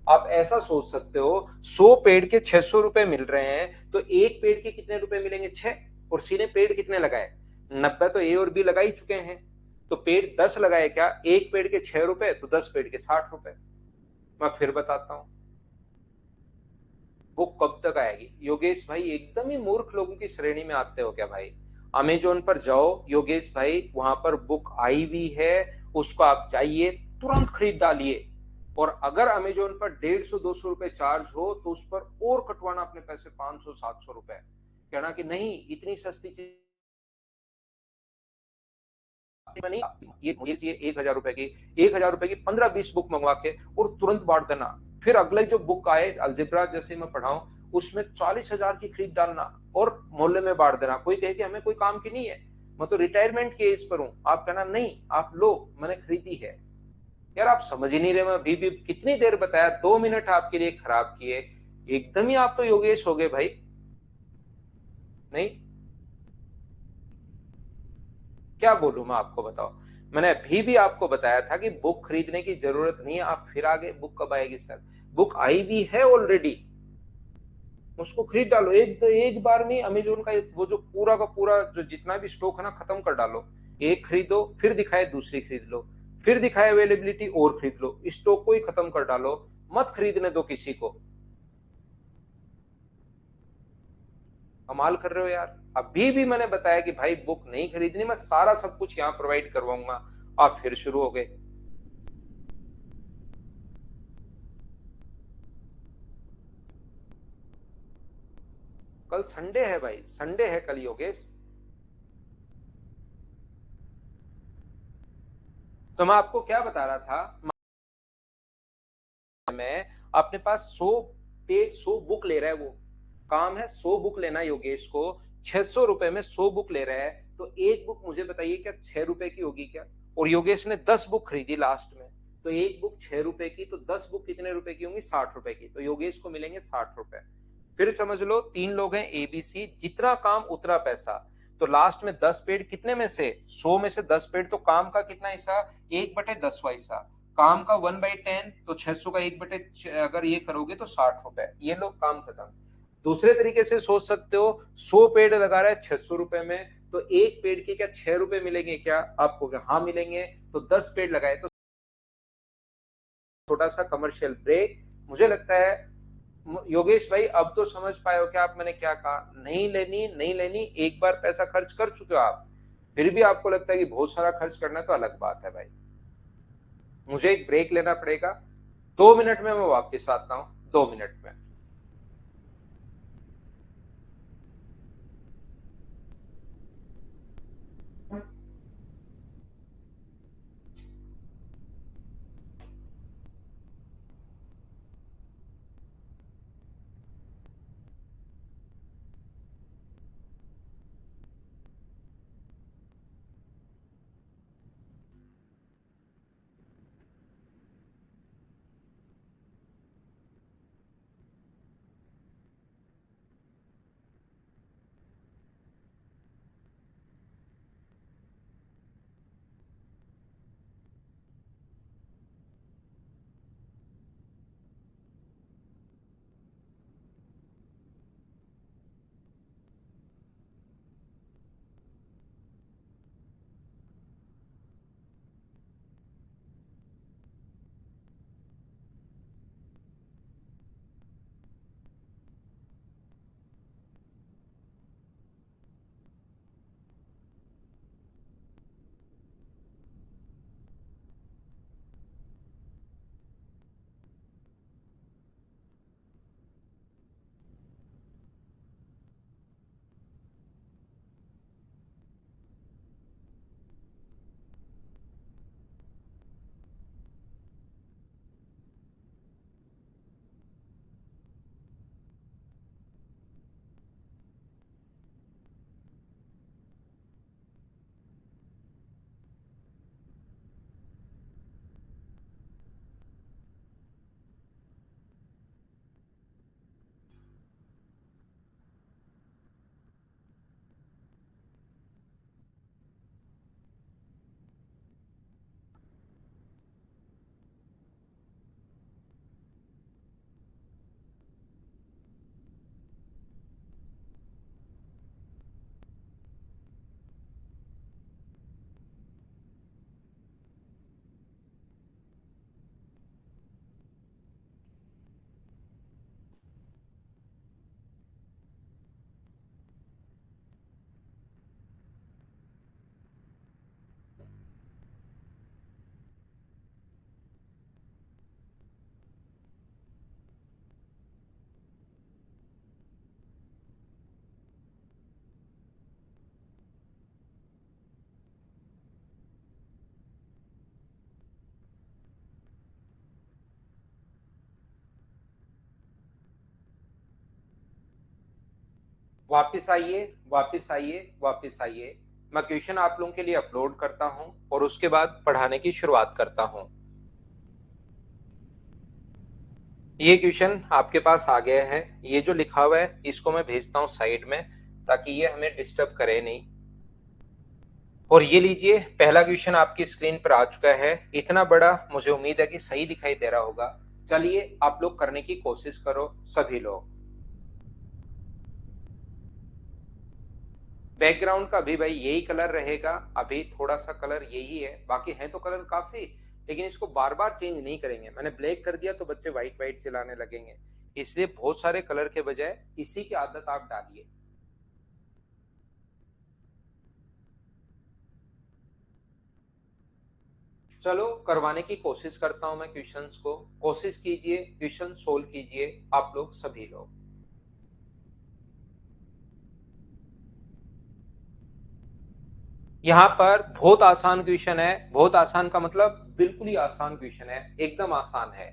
आप ऐसा सोच सकते हो, 100 पेड़ के 600 रुपए मिल रहे हैं, तो एक पेड़ के कितने रुपए मिलेंगे? 6। और सी ने पेड़ कितने लगाए? 90। तो ए और बी लगा ही चुके हैं। तो पेड़ 10 लगाए क्या? एक पेड़ के 6 रुपए, तो 10 पेड़ के 60 रुपए। मैं फिर बताता हूं, बुक कब तक आएगी? योगेश भाई एकदम ही मूर्ख लोगों की श्रेणी में आते हो क्या भाई? अमेजोन पर जाओ योगेश भाई, वहां पर बुक आई हुई है, उसको आप चाहिए तुरंत खरीद डालिए। और अगर अमेजोन पर 150-200 रुपए चार्ज हो तो उस पर और कटवाना अपने पैसे 500-700 रुपए। कहना कि नहीं इतनी सस्ती चीज नहीं, ये मुझे चाहिए 1,000 रुपए की। 1,000 रुपए की 15-20 बुक मंगवा के और तुरंत बांट देना। फिर अगले जो बुक आए अलजेब्रा जैसे मैं पढ़ाऊं, उसमें 40,000 की खरीद डालना और मोहल्ले में बांट देना। कोई कहे कि हमें कोई काम की नहीं है, मैं तो रिटायरमेंट के एज पर हूं, आप कहना नहीं आप लो, मैंने खरीदी है। यार आप समझ ही नहीं रहे। मैं अभी भी कितनी देर बताया, 2 मिनट आपके लिए खराब किए। एकदम ही आप तो योगेश हो गए भाई। नहीं, क्या बोलूं मैं आपको, बताओ। मैंने अभी भी आपको बताया था कि बुक खरीदने की जरूरत नहीं है। आप फिर आगे बुक कब आएगी सर? बुक आई भी है ऑलरेडी, उसको खरीद डालो। एक बार में अमेजोन का वो जो पूरा का पूरा जो जितना भी स्टॉक है ना, खत्म कर डालो। एक खरीदो, फिर दिखाए दूसरी खरीद लो, फिर दिखाए अवेलेबिलिटी और खरीद लो। स्टॉक को ही खत्म कर डालो, मत खरीदने दो किसी को। कमाल कर रहे हो यार। अभी भी मैंने बताया कि भाई बुक नहीं खरीदनी, मैं सारा सब कुछ यहाँ प्रोवाइड करवाऊंगा। आप फिर शुरू हो गए। कल संडे है भाई, संडे है कल योगेश। तो मैं आपको क्या बता रहा था, मैं अपने पास 100 बुक ले रहा है वो। काम है 100 बुक लेना योगेश को। 600 रुपए में 100 बुक ले रहा है, तो एक बुक मुझे बताइए क्या 6 रुपए की होगी क्या? और योगेश ने 10 बुक खरीदी लास्ट में, तो एक बुक 6 रुपए की, तो 10 बुक कितने रुपए की होंगी? 60 रुपए की। तो योगेश को मिलेंगे 60 रुपए। फिर समझ लो 3 लोग हैं ABC, जितना काम उतना पैसा। तो लास्ट में 10 पेड कितने में से? 100 में से 10 पेड, तो काम का कितना हिस्सा? 1/10वां हिस्सा। काम का 1/10, तो 600 का 1/, अगर ये करोगे तो 60 रुपए। ये लो काम खत्म। दूसरे तरीके से सोच सकते हो, 100 पेड़ लगा रहा है 600 रुपए में, तो एक पेड़ के क्या 6 रुपए मिलेंगे क्या आपको? क्या हाँ मिलेंगे। तो 10 पेड़ लगाए तो छोटा सा कमर्शियल ब्रेक। मुझे लगता है योगेश भाई अब तो समझ पाए हो क्या आप मैंने क्या कहा? नहीं लेनी, नहीं लेनी, एक बार पैसा खर्च कर चुके हो आप, फिर भी आपको लगता है कि बहुत सारा खर्च करना, तो अलग बात है भाई। मुझे एक ब्रेक लेना पड़ेगा, 2 मिनट में मैं वापस आता हूं, 2 मिनट में। वापिस आइए, वापिस आइए, वापिस आइए। मैं क्वेश्चन आप लोगों के लिए अपलोड करता हूं और उसके बाद पढ़ाने की शुरुआत करता हूं। ये क्वेश्चन आपके पास आ गया है। ये जो लिखा हुआ है इसको मैं भेजता हूं साइड में, ताकि ये हमें डिस्टर्ब करे नहीं। और ये लीजिए, पहला क्वेश्चन आपकी स्क्रीन पर आ चुका है। इतना बड़ा, मुझे उम्मीद है कि सही दिखाई दे रहा होगा। चलिए आप लोग करने की कोशिश करो, सभी लोग। बैकग्राउंड का भी भाई यही कलर रहेगा, अभी थोड़ा सा कलर यही है, बाकी है तो कलर काफी, लेकिन इसको बार बार चेंज नहीं करेंगे। मैंने ब्लैक कर दिया तो बच्चे व्हाइट व्हाइट चलाने लगेंगे, इसलिए बहुत सारे कलर के बजाय इसी की आदत आप डालिए। चलो करवाने की कोशिश करता हूं मैं क्वेश्चंस को। कोशिश कीजिए, क्वेश्चन सोल्व कीजिए आप लोग सभी लोग। यहाँ पर बहुत आसान क्वेश्चन है। बहुत आसान का मतलब बिल्कुल ही आसान क्वेश्चन है, एकदम आसान है।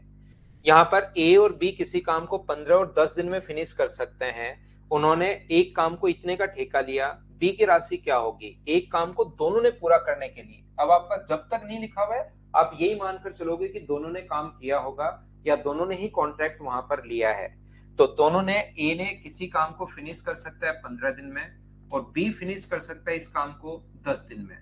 यहाँ पर ए और बी किसी काम को 15 और 10 दिन में फिनिश कर सकते हैं। उन्होंने एक काम को इतने का ठेका लिया, बी की राशि क्या होगी एक काम को दोनों ने पूरा करने के लिए? अब आपका जब तक नहीं लिखा हुआ है आप यही मानकर चलोगे कि दोनों ने काम किया होगा या दोनों ने ही कॉन्ट्रैक्ट वहां पर लिया है। तो दोनों ने, ए ने किसी काम को फिनिश कर सकता है 15 दिन में और बी फिनिश कर सकता है इस काम को 10 दिन में।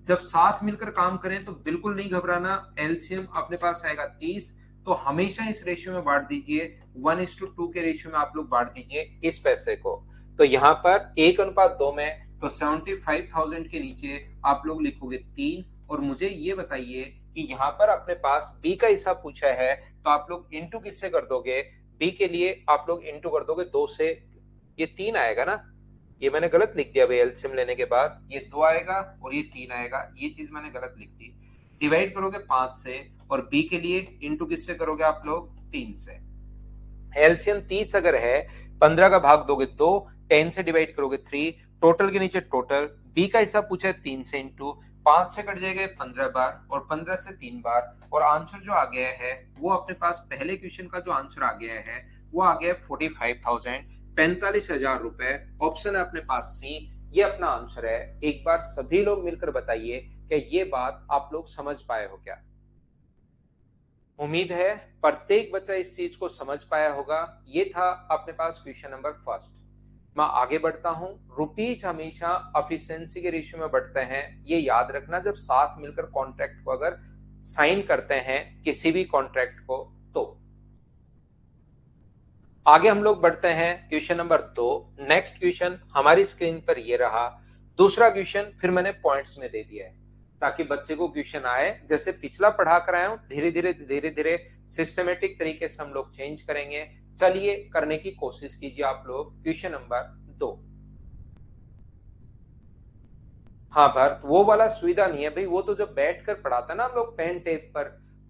जब साथ मिलकर काम करें तो बिल्कुल नहीं घबराना, एलसीएम अपने पास आएगा 30। तो हमेशा इस रेशियो में बांट दीजिए, 1:2 के रेशियो में आप लोग बांट दीजिए इस पैसे को। तो यहाँ पर 1:2 में, तो 75,000 के नीचे आप लोग लिखोगे 3। और मुझे ये बताइए कि यहाँ पर अपने पास बी का हिसाब पूछा है, तो आप लोग इंटू किससे कर दोगे? बी के लिए आप लोग इंटू कर दोगे 2 से, ये 3 आएगा ना। ये मैंने गलत लिख दिया भाई, एलसीएम लेने के बाद ये 2 आएगा और ये 3 आएगा, ये चीज मैंने गलत लिख दी। डिवाइड करोगे 5 से और बी के लिए इंटू किससे करोगे आप लोग? 3 से। एलसीएम 30 अगर है, 15 का भाग दोगे 2, 10 से डिवाइड करोगे 3, टोटल के नीचे टोटल। बी का हिसाब पूछा है 3 से, इंटू 5 से कट जाएगा 15 बार और 15 से 3 बार। और आंसर जो आ गया है वो अपने पास पहले क्वेश्चन का जो आंसर आ गया है वो आ गया 45,000, 45,000 रुपए। ऑप्शन है अपने पास सी, ये अपना आंसर है। एक बार सभी लोग मिलकर बताइए कि ये बात आप लोग समझ पाए हो क्या? उम्मीद है प्रत्येक बच्चा इस चीज को समझ पाया होगा। ये था अपने पास क्वेश्चन नंबर फर्स्ट। मैं आगे बढ़ता हूं। रुपीज हमेशा एफिशिएंसी के रेशियो में बढ़ते हैं, ये याद रखना जब साथ मिलकर कॉन्ट्रैक्ट को अगर साइन करते हैं किसी भी कॉन्ट्रैक्ट को। तो आगे हम लोग बढ़ते हैं क्वेश्चन नंबर 2। नेक्स्ट क्वेश्चन हमारी स्क्रीन पर ये रहा। दूसरा क्वेश्चन फिर मैंने पॉइंट्स में दे दिया है ताकि बच्चे को क्वेश्चन आए, जैसे पिछला पढ़ा कर आया हूं, धीरे धीरे सिस्टमेटिक तरीके से हम लोग चेंज करेंगे। चलिए करने की कोशिश कीजिए आप लोग। Question number 2। हाँ भरत, वो वाला सुविधा नहीं है भाई, वो तो जब बैठ कर पढ़ाता ना हम लोग पेन टेप पर,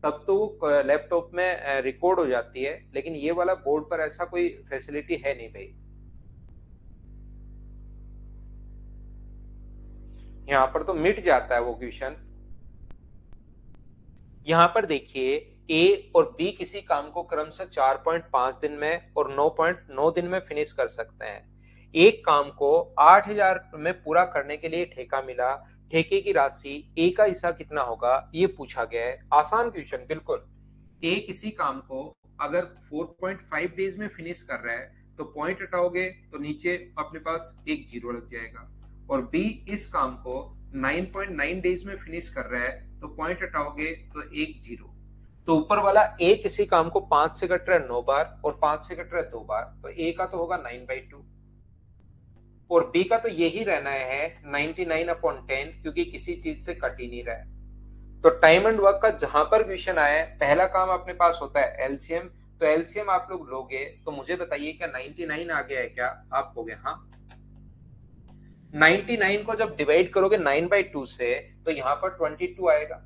तब तो वो लैपटॉप में रिकॉर्ड हो जाती है, लेकिन ये वाला बोर्ड पर ऐसा कोई फैसिलिटी है नहीं भाई। यहाँ पर तो मिट जाता है वो क्वेश्चन। यहाँ पर देखिए, ए और बी किसी काम को क्रमशः 4.5 दिन में और 9.9 दिन में फिनिश कर सकते हैं। एक काम को 8,000 में पूरा करने के लिए ठेका मिला। ठेके की राशि ए का हिस्सा कितना होगा, ये पूछा गया है। आसान क्वेश्चन बिल्कुल। ए किसी काम को अगर 4.5 डेज में फिनिश कर रहा है तो पॉइंट हटाओगे तो नीचे अपने पास एक जीरो लग जाएगा। और बी इस काम को 9.9 डेज में फिनिश कर रहा है तो पॉइंट हटाओगे तो एक जीरो। तो ऊपर वाला ए किसी काम को 5 से कट रहा है 9 बार और 5 से कट रहा है 2 बार, तो ए का तो होगा 9/2 और बी का तो यही रहना है 99/10, क्योंकि किसी चीज से कट ही नहीं रहा है। तो टाइम एंड वर्क का जहां पर क्वेश्चन आया है, पहला काम अपने पास होता है एलसीएम। तो एलसीएम आप लोग लोगे तो मुझे बताइए क्या 99 आ गया है क्या? आप हो गए हाँ। 99 को जब डिवाइड करोगे 9/2 से तो यहाँ पर 22 आएगा।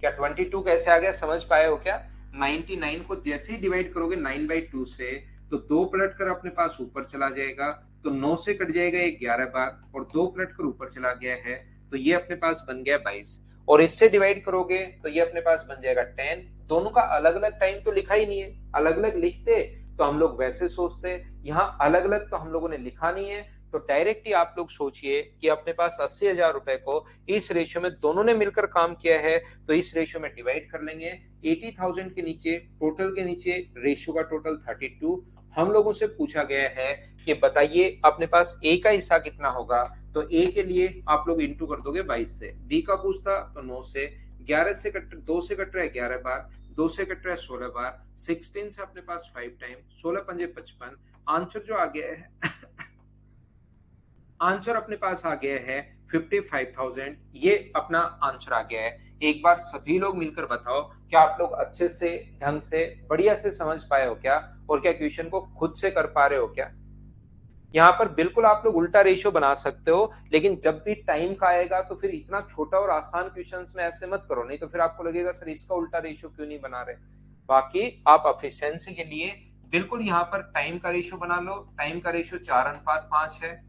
क्या 22 कैसे आ गया, समझ पाए हो क्या? 99 को जैसे ही डिवाइड करोगे 9/2 से तो 2 पलट कर अपने पास ऊपर चला जाएगा, तो 9 से कट जाएगा 11 बार और 2 पलट कर ऊपर चला गया है, तो ये अपने पास बन गया 22। और इससे डिवाइड करोगे तो ये अपने पास बन जाएगा 10। दोनों का अलग अलग टाइम तो लिखा ही नहीं है, अलग अलग लिखते तो हम लोग वैसे सोचते, यहाँ अलग अलग तो हम लोगों ने लिखा नहीं है। तो डायरेक्ट ही आप लोग सोचिए कि अपने पास 80,000 रुपए को इस रेशियो में दोनों ने मिलकर काम किया है, तो इस रेशियो में डिवाइड कर लेंगे। 80,000 के नीचे टोटल के नीचे रेशियो का टोटल 32। हम लोगों से पूछा गया है कि बताइए अपने पास ए का हिस्सा कितना होगा, तो ए के लिए आप लोग इंटू कर दोगे 22 से। बी का पूछता तो 9 से, 11 से कट 2 से कट रहा है 11 बार, 2 से कट रहा है 16 बार, 16 से अपने पास 5 टाइम, 16 पंजे 55। आंसर जो आ गया है आंसर अपने पास आ गया है 55,000, ये अपना आंसर आ गया है। एक बार सभी लोग मिलकर बताओ, क्या आप लोग अच्छे से ढंग से बढ़िया से समझ पाए हो क्या? और क्या क्वेश्चन को खुद से कर पा रहे हो क्या? यहाँ पर बिल्कुल आप लोग उल्टा रेशियो बना सकते हो, लेकिन जब भी टाइम का आएगा तो फिर इतना छोटा और आसान क्वेश्चंस में ऐसे मत करो, नहीं तो फिर आपको लगेगा सर इसका उल्टा रेशियो क्यों नहीं बना रहे। बाकी आप एफिशिएंसी के लिए बिल्कुल यहाँ पर टाइम का रेशियो बना लो। टाइम का रेशियो 4:5 है,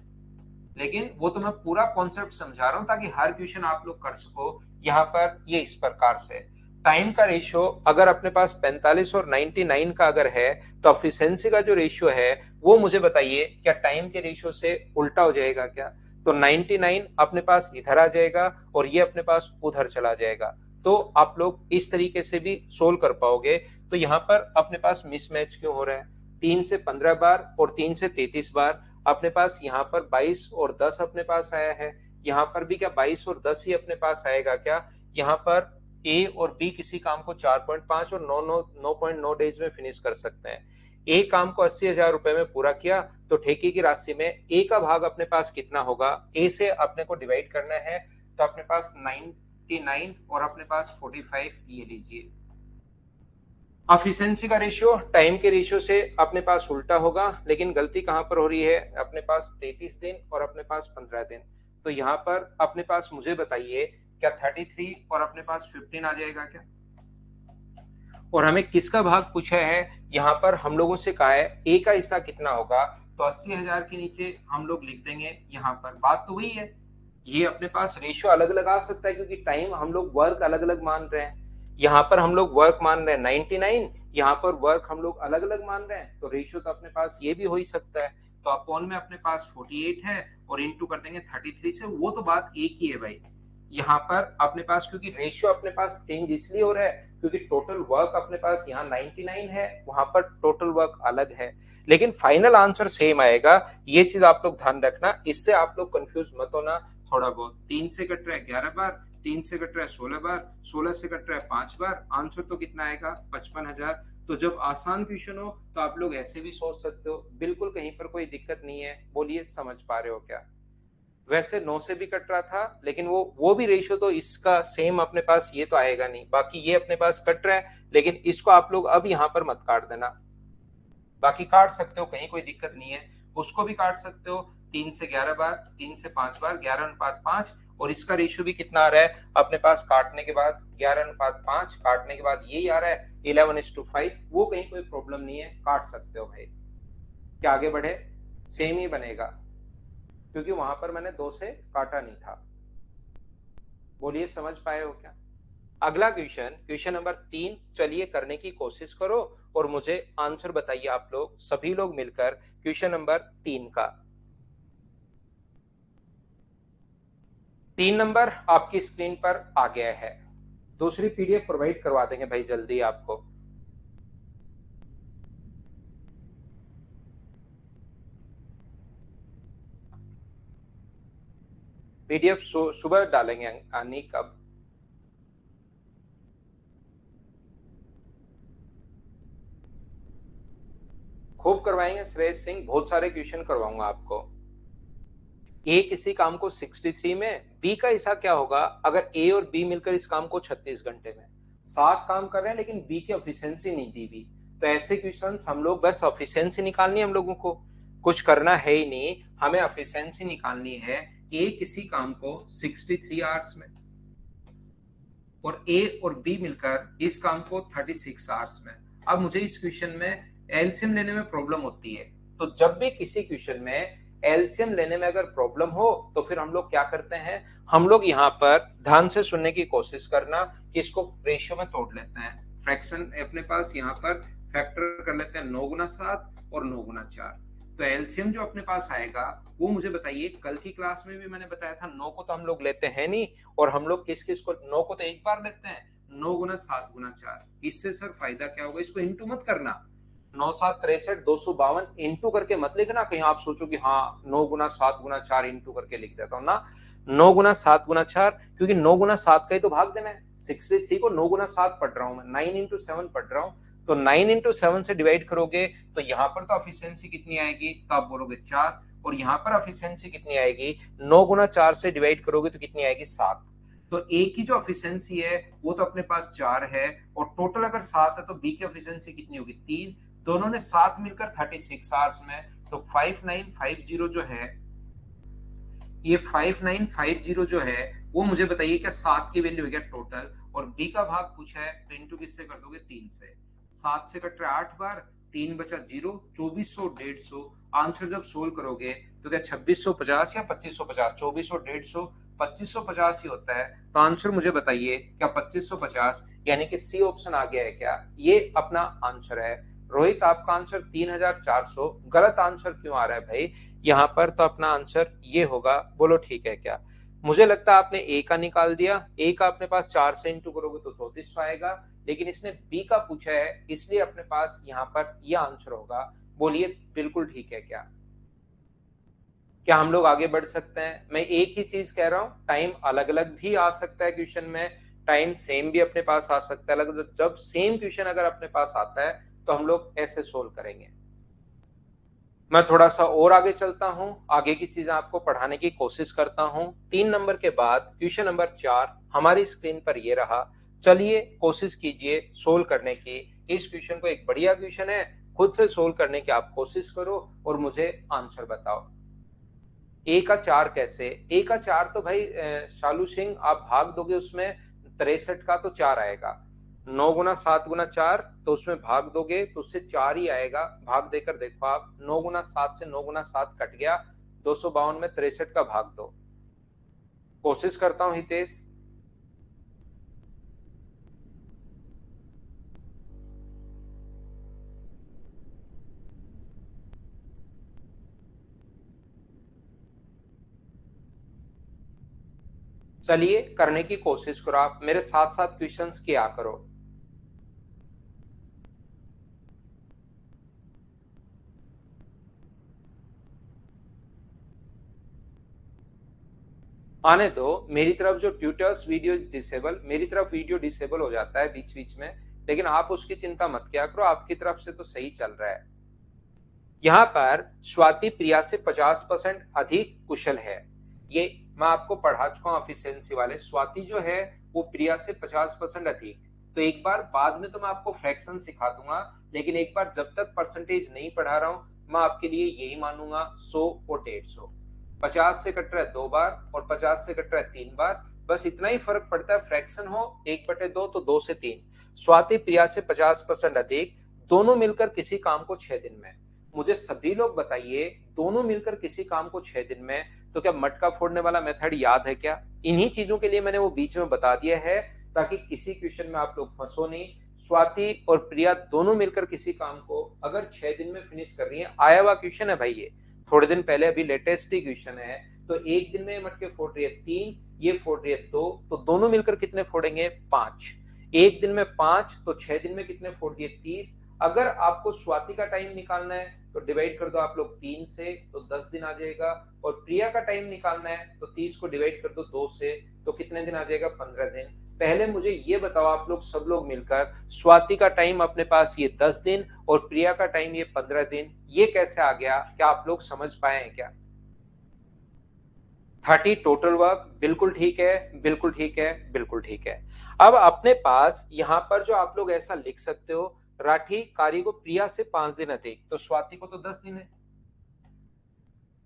लेकिन वो तो मैं पूरा कॉन्सेप्ट समझा रहा हूं ताकि हर क्वेश्चन आप लोग कर सको। यहाँ पर ये इस प्रकार से टाइम का रेशियो अगर अपने पास 45 और 99 का अगर है, तो एफिशिएंसी का जो रेशियो है वो मुझे बताइए क्या टाइम के रेशियो से उल्टा हो जाएगा क्या? तो 99 अपने पास इधर आ जाएगा और ये अपने पास उधर चला जाएगा। तो आप लोग इस तरीके से भी सोल्व कर पाओगे। तो यहाँ पर अपने पास मिसमैच क्यों हो रहा है? 3 से 15 बार और 3 से 33 बार अपने पास यहाँ पर 22 और 10 अपने पास आया है। यहाँ पर भी क्या 22 और 10 ही अपने पास आएगा क्या? यहाँ पर ए और बी किसी काम को 4.5 और 9.9 डेज में फिनिश कर सकते हैं। ए काम को 80,000 रुपए में पूरा किया तो ठेके की राशि में ए का भाग अपने पास कितना होगा? ए से अपने को डिवाइड करना है तो अपने पास 99 और अपने पास 45 ये लीजिए। एफिशिएंसी का रेशियो टाइम के रेशियो से अपने पास उल्टा होगा, लेकिन गलती कहां पर हो रही है? अपने पास 33 दिन और अपने पास 15 दिन। तो यहाँ पर अपने पास मुझे बताइए क्या 33 और अपने पास 15 आ जाएगा क्या? और हमें किसका भाग पूछा है? यहाँ पर हम लोगों से कहा है ए का हिस्सा कितना होगा, तो 80,000 के नीचे हम लोग लिख देंगे। यहाँ पर बात तो वही है, ये अपने पास रेशियो अलग अलग आ सकता है क्योंकि टाइम हम लोग वर्क अलग अलग मान रहे हैं। यहाँ पर हम लोग वर्क मान रहे हैं 99, यहाँ पर वर्क हम लोग अलग अलग मान रहे हैं, तो रेशियो तो अपने पास ये भी हो ही सकता है। तो अपॉन में अपने पास 48 है और इंटू कर देंगे 33 से, वो तो बात एक ही है भाई। यहाँ पर अपने पास क्योंकि रेशियो अपने पास चेंज इसलिए हो रहा है क्योंकि टोटल वर्क अपने पास यहाँ 99 है, वहां पर टोटल वर्क अलग है, लेकिन फाइनल आंसर सेम आएगा। ये चीज आप लोग ध्यान रखना, इससे आप लोग कंफ्यूज मत होना थोड़ा बहुत। 3 से कट रहा है 11 बार, 3 से कट रहा है 16 बार, 16 से कट रहा है 5 बार, आंसर तो कितना आएगा? 55,000। तो जब आसान क्वेश्चन हो तो आप लोग ऐसे भी सोच सकते हो, बिल्कुल कहीं पर कोई दिक्कत नहीं है। बोलिए समझ पा रहे हो क्या? वैसे 9 से भी कट रहा था, लेकिन वो भी रेशियो तो इसका सेम अपने पास ये तो आएगा नहीं, बाकी ये अपने पास कट रहा है, लेकिन इसको आप लोग अब यहाँ पर मत काट देना। बाकी काट सकते हो, कहीं कोई दिक्कत नहीं है, उसको भी काट सकते हो। 3 से 11 बार, 3 से 5 बार, 11:5, और इसका रेशियो भी कितना आ रहा है अपने पास काटने के बाद? 11:5 काटने के बाद यही आ रहा है 11:5। वो कहीं कोई प्रॉब्लम नहीं है, काट सकते हो भाई। क्या आगे बढ़े? सेम ही बनेगा क्योंकि वहां पर मैंने 2 से काटा नहीं था। बोलिए समझ पाए हो क्या? अगला क्वेश्चन, क्वेश्चन नंबर 3, चलिए करने की कोशिश करो और मुझे आंसर बताइए आप लोग सभी लोग मिलकर क्वेश्चन नंबर 3 का। 3 नंबर आपकी स्क्रीन पर आ गया है। दूसरी पीडीएफ प्रोवाइड करवा देंगे भाई जल्दी आपको। पीडीएफ सुबह डालेंगे आनी कब? खूब करवाएंगे श्रेयस सिंह, बहुत सारे क्वेश्चन करवाऊंगा आपको। ए किसी काम को 63 में, बी का हिस्सा क्या होगा अगर ए और बी मिलकर इस काम को 36 घंटे में? 7 काम कर रहे हैं लेकिन बी की एफिशिएंसी नहीं दी हुई, तो ऐसे क्वेश्चंस हम लोग बस एफिशिएंसी निकालनी है, हम लोगों को कुछ करना है ही नहीं, हमें एफिशिएंसी निकालनी है। ए किसी काम को 63 आवर्स में और ए और बी मिलकर इस काम को 36 आवर्स में। अब मुझे इस क्वेश्चन में एलसीएम लेने में प्रॉब्लम होती है, तो जब भी किसी क्वेश्चन में एलसीएम लेने में अगर प्रॉब्लम हो तो फिर हम लोग क्या करते हैं? हम लोग यहाँ पर ध्यान से सुनने की कोशिश करना कि इसको रेशियो में तोड़ लेते हैं। फ्रैक्शन अपने पास यहाँ पर फैक्टर कर लेते हैं 9x7 और 9x4। तो एलसीएम जो अपने पास आएगा वो मुझे बताइए। कल की क्लास में भी मैंने बताया था 9 को तो हम लोग लेते हैं नहीं, और हम लोग किस किस को 9 को तो एक बार लेते हैं, 9x7x4। इससे सर फायदा क्या होगा? इसको इंटू मत करना, 9×7 = 63, 252 इंटू करके मत लिखना, कहीं आप सोचो कि हाँ 9×7x4 इंटू करके लिख देता हूँ ना। 9×7x4, क्योंकि 9×7 का ही तो भाग देना है। 63 को 9×7 पढ़ रहा हूं मैं, 9×7 पढ़ रहा हूं, तो 9×7 से डिवाइड करोगे तो यहाँ पर तो एफिशिएंसी कितनी आएगी? तो आप बोलोगे 4, और यहाँ पर एफिशिएंसी कितनी आएगी? 9×4 से डिवाइड करोगे तो कितनी आएगी? 7। तो ए की जो एफिशिएंसी है वो तो अपने पास 4 है, और टोटल अगर 7 है तो बी की एफिशिएंसी कितनी होगी? 3। दोनों ने साथ मिलकर 36 आवर्स में, तो 5950 जो है, ये 5950 जो है वो मुझे बताइए क्या 7 की वैल्यू है क्या टोटल? और बी का भाग पूछा है तो इंटू किससे कर दोगे? 3 से। 7 से कट रहा है 8 बार, 3 बचा 0, 2400, 150। आंसर जब सोल्व करोगे तो क्या 2650 या 2550? 2400, 150, 2550 ही होता है। तो आंसर मुझे बताइए क्या 2550 यानी कि सी ऑप्शन आ गया है क्या? ये अपना आंसर है। रोहित आपका आंसर 3400, गलत आंसर क्यों आ रहा है भाई यहाँ पर? तो अपना आंसर ये होगा, बोलो ठीक है क्या? मुझे लगता है आपने ए का निकाल दिया, ए का अपने पास 4 से इंटू करोगे तो 3400 आएगा, लेकिन इसने बी का पूछा है इसलिए अपने पास यहाँ पर यह आंसर होगा। बोलिए बिल्कुल ठीक है क्या? क्या हम लोग आगे बढ़ सकते हैं? मैं एक ही चीज कह रहा हूं, टाइम अलग अलग भी आ सकता है क्वेश्चन में, टाइम सेम भी अपने पास आ सकता है। अलग जब सेम क्वेश्चन अगर अपने पास आता है तो हम लोग ऐसे सोल्व करेंगे। मैं थोड़ा सा और आगे चलता हूं, आगे की चीजें आपको पढ़ाने की कोशिश करता हूं। 3 नंबर के बाद क्वेश्चन नंबर 4 हमारी स्क्रीन पर ये रहा। चलिए कोशिश कीजिए सोल्व करने की। इस क्वेश्चन को, एक बढ़िया क्वेश्चन है, खुद से सोल्व करने की आप कोशिश करो और मुझे आंसर बताओ। ए का 4 कैसे? ए का 4 तो भाई शालू सिंह आप भाग दोगे उसमें 63 का तो 4 आएगा। 9 गुना 7 गुना 4 तो उसमें भाग दोगे तो उससे 4 ही आएगा। भाग देकर देखो आप, 9 गुना 7 से 9 गुना 7 कट गया, 252 में 63 का भाग दो। कोशिश करता हूं हितेश। चलिए करने की कोशिश करो, आप मेरे साथ साथ क्वेश्चंस किया करो। आने दो, मेरी तरफ जो ट्यूटर्स वीडियो डिसेबल, मेरी तरफ वीडियो डिसेबल हो जाता है बीच बीच में, लेकिन आप उसकी चिंता मत किया करो, आपकी तरफ से तो सही चल रहा है। यहाँ पर स्वाति प्रिया से 50% अधिक कुशल है। ये मैं आपको पढ़ा चुका हूँ एफिशिएंसी वाले। स्वाति जो है वो प्रिया से 50% अधिक। तो एक बार बाद में तो मैं आपको फ्रैक्शन सिखा दूंगा, लेकिन एक बार जब तक परसेंटेज नहीं पढ़ा रहा हूँ मैं आपके लिए यही मानूंगा 100 और 150। 50 से कट रहा है 2 बार और 50 से कट रहा है 3 बार, बस इतना ही फर्क पड़ता है। फ्रैक्शन हो 1/2 तो 2 से 3। स्वाति प्रिया से 50% अधिक, दोनों मिलकर किसी काम को 6 दिन में। मुझे सभी लोग बताइए, दोनों मिलकर किसी काम को 6 दिन में, तो क्या मटका फोड़ने वाला मेथड याद है क्या? इन्हीं चीजों के लिए मैंने वो बीच में बता दिया है ताकि किसी क्वेश्चन में आप लोग फंसो नहीं। स्वाति और प्रिया दोनों मिलकर किसी काम को अगर 6 दिन में फिनिश कर रही है, आया हुआ क्वेश्चन है भाई, ये थोड़े दिन पहले अभी लेटेस्ट ही क्वेश्चन है। तो एक दिन में मटके फोड़ रही है 3, ये फोड़ रही है 2, तो दोनों मिलकर कितने फोड़ेंगे? 5। एक दिन में 5 तो 6 दिन में कितने फोड़ दिए? 30। अगर आपको स्वाति का टाइम निकालना है तो डिवाइड कर दो आप लोग 3 से, तो 10 दिन आ जाएगा। और प्रिया का टाइम निकालना है तो 30 को डिवाइड कर दो 2 से, तो कितने दिन आ जाएगा? 15 दिन। पहले मुझे ये बताओ आप लोग सब लोग मिलकर, स्वाति का टाइम अपने पास ये 10 दिन और प्रिया का टाइम ये 15 दिन, ये कैसे आ गया? क्या आप लोग समझ पाए हैं क्या? 30 टोटल वर्क, बिल्कुल ठीक है, बिल्कुल ठीक है, बिल्कुल ठीक है। अब अपने पास यहां पर जो आप लोग ऐसा लिख सकते हो, राठी कार्य को प्रिया से 5 दिन अधिक, तो स्वाति को तो 10 दिन है,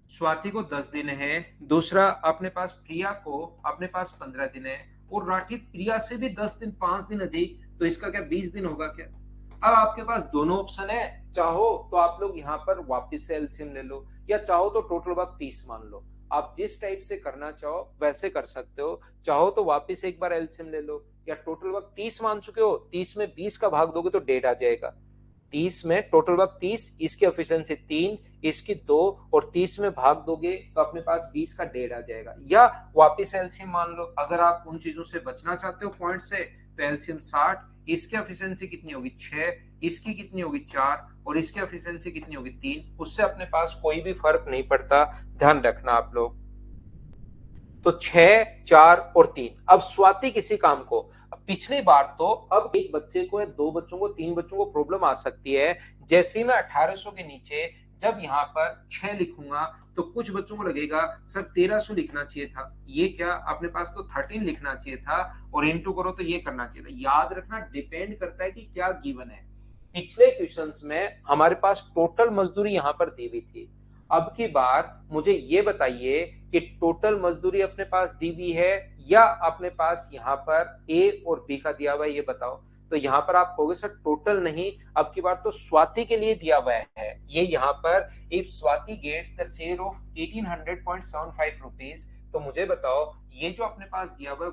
स्वाति को 10 दिन है। दूसरा अपने पास प्रिया को अपने पास 15 दिन है, और राठी प्रिया से भी 10 दिन 5 दिन अधिक, तो इसका क्या 20 दिन होगा क्या? अब आपके पास दोनों ऑप्शन है, चाहो तो आप लोग यहाँ पर वापस से एलसीएम ले लो, या चाहो तो टोटल वर्क 30 मान लो। आप जिस टाइप से करना चाहो वैसे कर सकते हो। चाहो तो वापस एक बार एलसीएम ले लो, या टोटल वर्क 30 मान चुके हो, 30 में 20 का भाग दोगे तो डेढ़ आ जाएगा। 30 में टोटल वर्क 30, इसकी एफिशिएंसी 3, इसकी 2, और 30 में भाग दोगे तो अपने पास 20 का डेढ़ आ जाएगा। या वापिस एलसीएम मान लो, अगर आप उन चीजों से बचना चाहते हो पॉइंट से, तो एलसीएम 60, इसकी एफिशिएंसी कितनी होगी? 6, इसकी कितनी होगी? 4, और इसकी एफिशिएंसी कितनी होगी? 3। उससे अपने पास कोई भी फर्क नहीं पड़ता, ध्यान रखना आप लोग। तो 6, 4 और 3। अब स्वाति किसी काम को, पिछली बार तो, अब एक बच्चे को या 2 बच्चों को, 3 बच्चों को प्रॉब्लम आ सकती है। जैसे ही मैं 1800 के नीचे जब यहाँ पर 6 लिखूंगा तो कुछ बच्चों को लगेगा सर 1300 लिखना चाहिए था, ये क्या अपने पास तो 13 लिखना चाहिए था, और इंटू करो तो ये करना चाहिए था। याद रखना डिपेंड करता है कि क्या गिवन है। पिछले क्वेश्चंस में हमारे पास टोटल मजदूरी यहाँ पर दी हुई थी। अब की बार मुझे ये बताइए कि टोटल मजदूरी अपने पास दी हुई है या अपने पास यहाँ पर ए और बी का दिया हुआ है, ये बताओ। तो यहाँ पर आप कहोगे सर टोटल नहीं, अब की बार तो स्वाति के लिए दिया हुआ है। ये यहाँ पर if Swati gets the share of 1800.75 rupees, तो मुझे बताओ ये जो अपने पास दिया हुआ है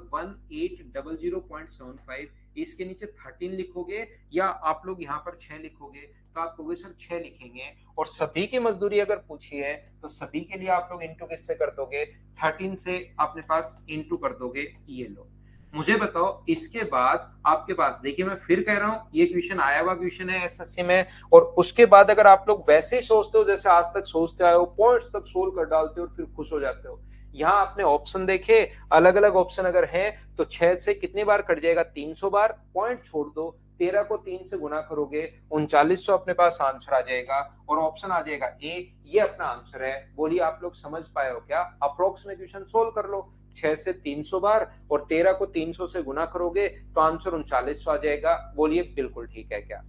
1800.75, इसके नीचे 13 लिखोगे या आप लोग यहाँ पर 6 लिखोगे? तो आप कहोगे सर 6 लिखेंगे। और सभी की मजदूरी अगर पूछी है तो सभी के लिए आप लोग इंटू किससे कर दोगे? 13 से अपने पास इंटू कर दोगे। ये लो, मुझे बताओ इसके बाद आपके पास, देखिए मैं फिर कह रहा हूं ये क्वेश्चन आया हुआ क्वेश्चन है एसएससी में, और उसके बाद अगर आप लोग वैसे ही सोचते हो जैसे आज तक सोचते आए हो, पॉइंट्स तक सोल्व कर डालते हो और फिर खुश हो जाते हो। यहाँ आपने ऑप्शन देखे, अलग अलग ऑप्शन अगर है तो 6 से कितनी बार कट जाएगा? 300 बार। पॉइंट छोड़ दो, 13 को 3 से गुना करोगे 3900 अपने पास आंसर आ जाएगा और ऑप्शन आ जाएगा ए। ये अपना आंसर है। बोलिए आप लोग समझ पाए हो क्या? अप्रोक्स में क्वेश्चन सोल्व कर लो। 6 से 300 बार और 13 को 300 से गुना करोगे तो आंसर 3900 आ जाएगा। बोलिए बिल्कुल ठीक है क्या?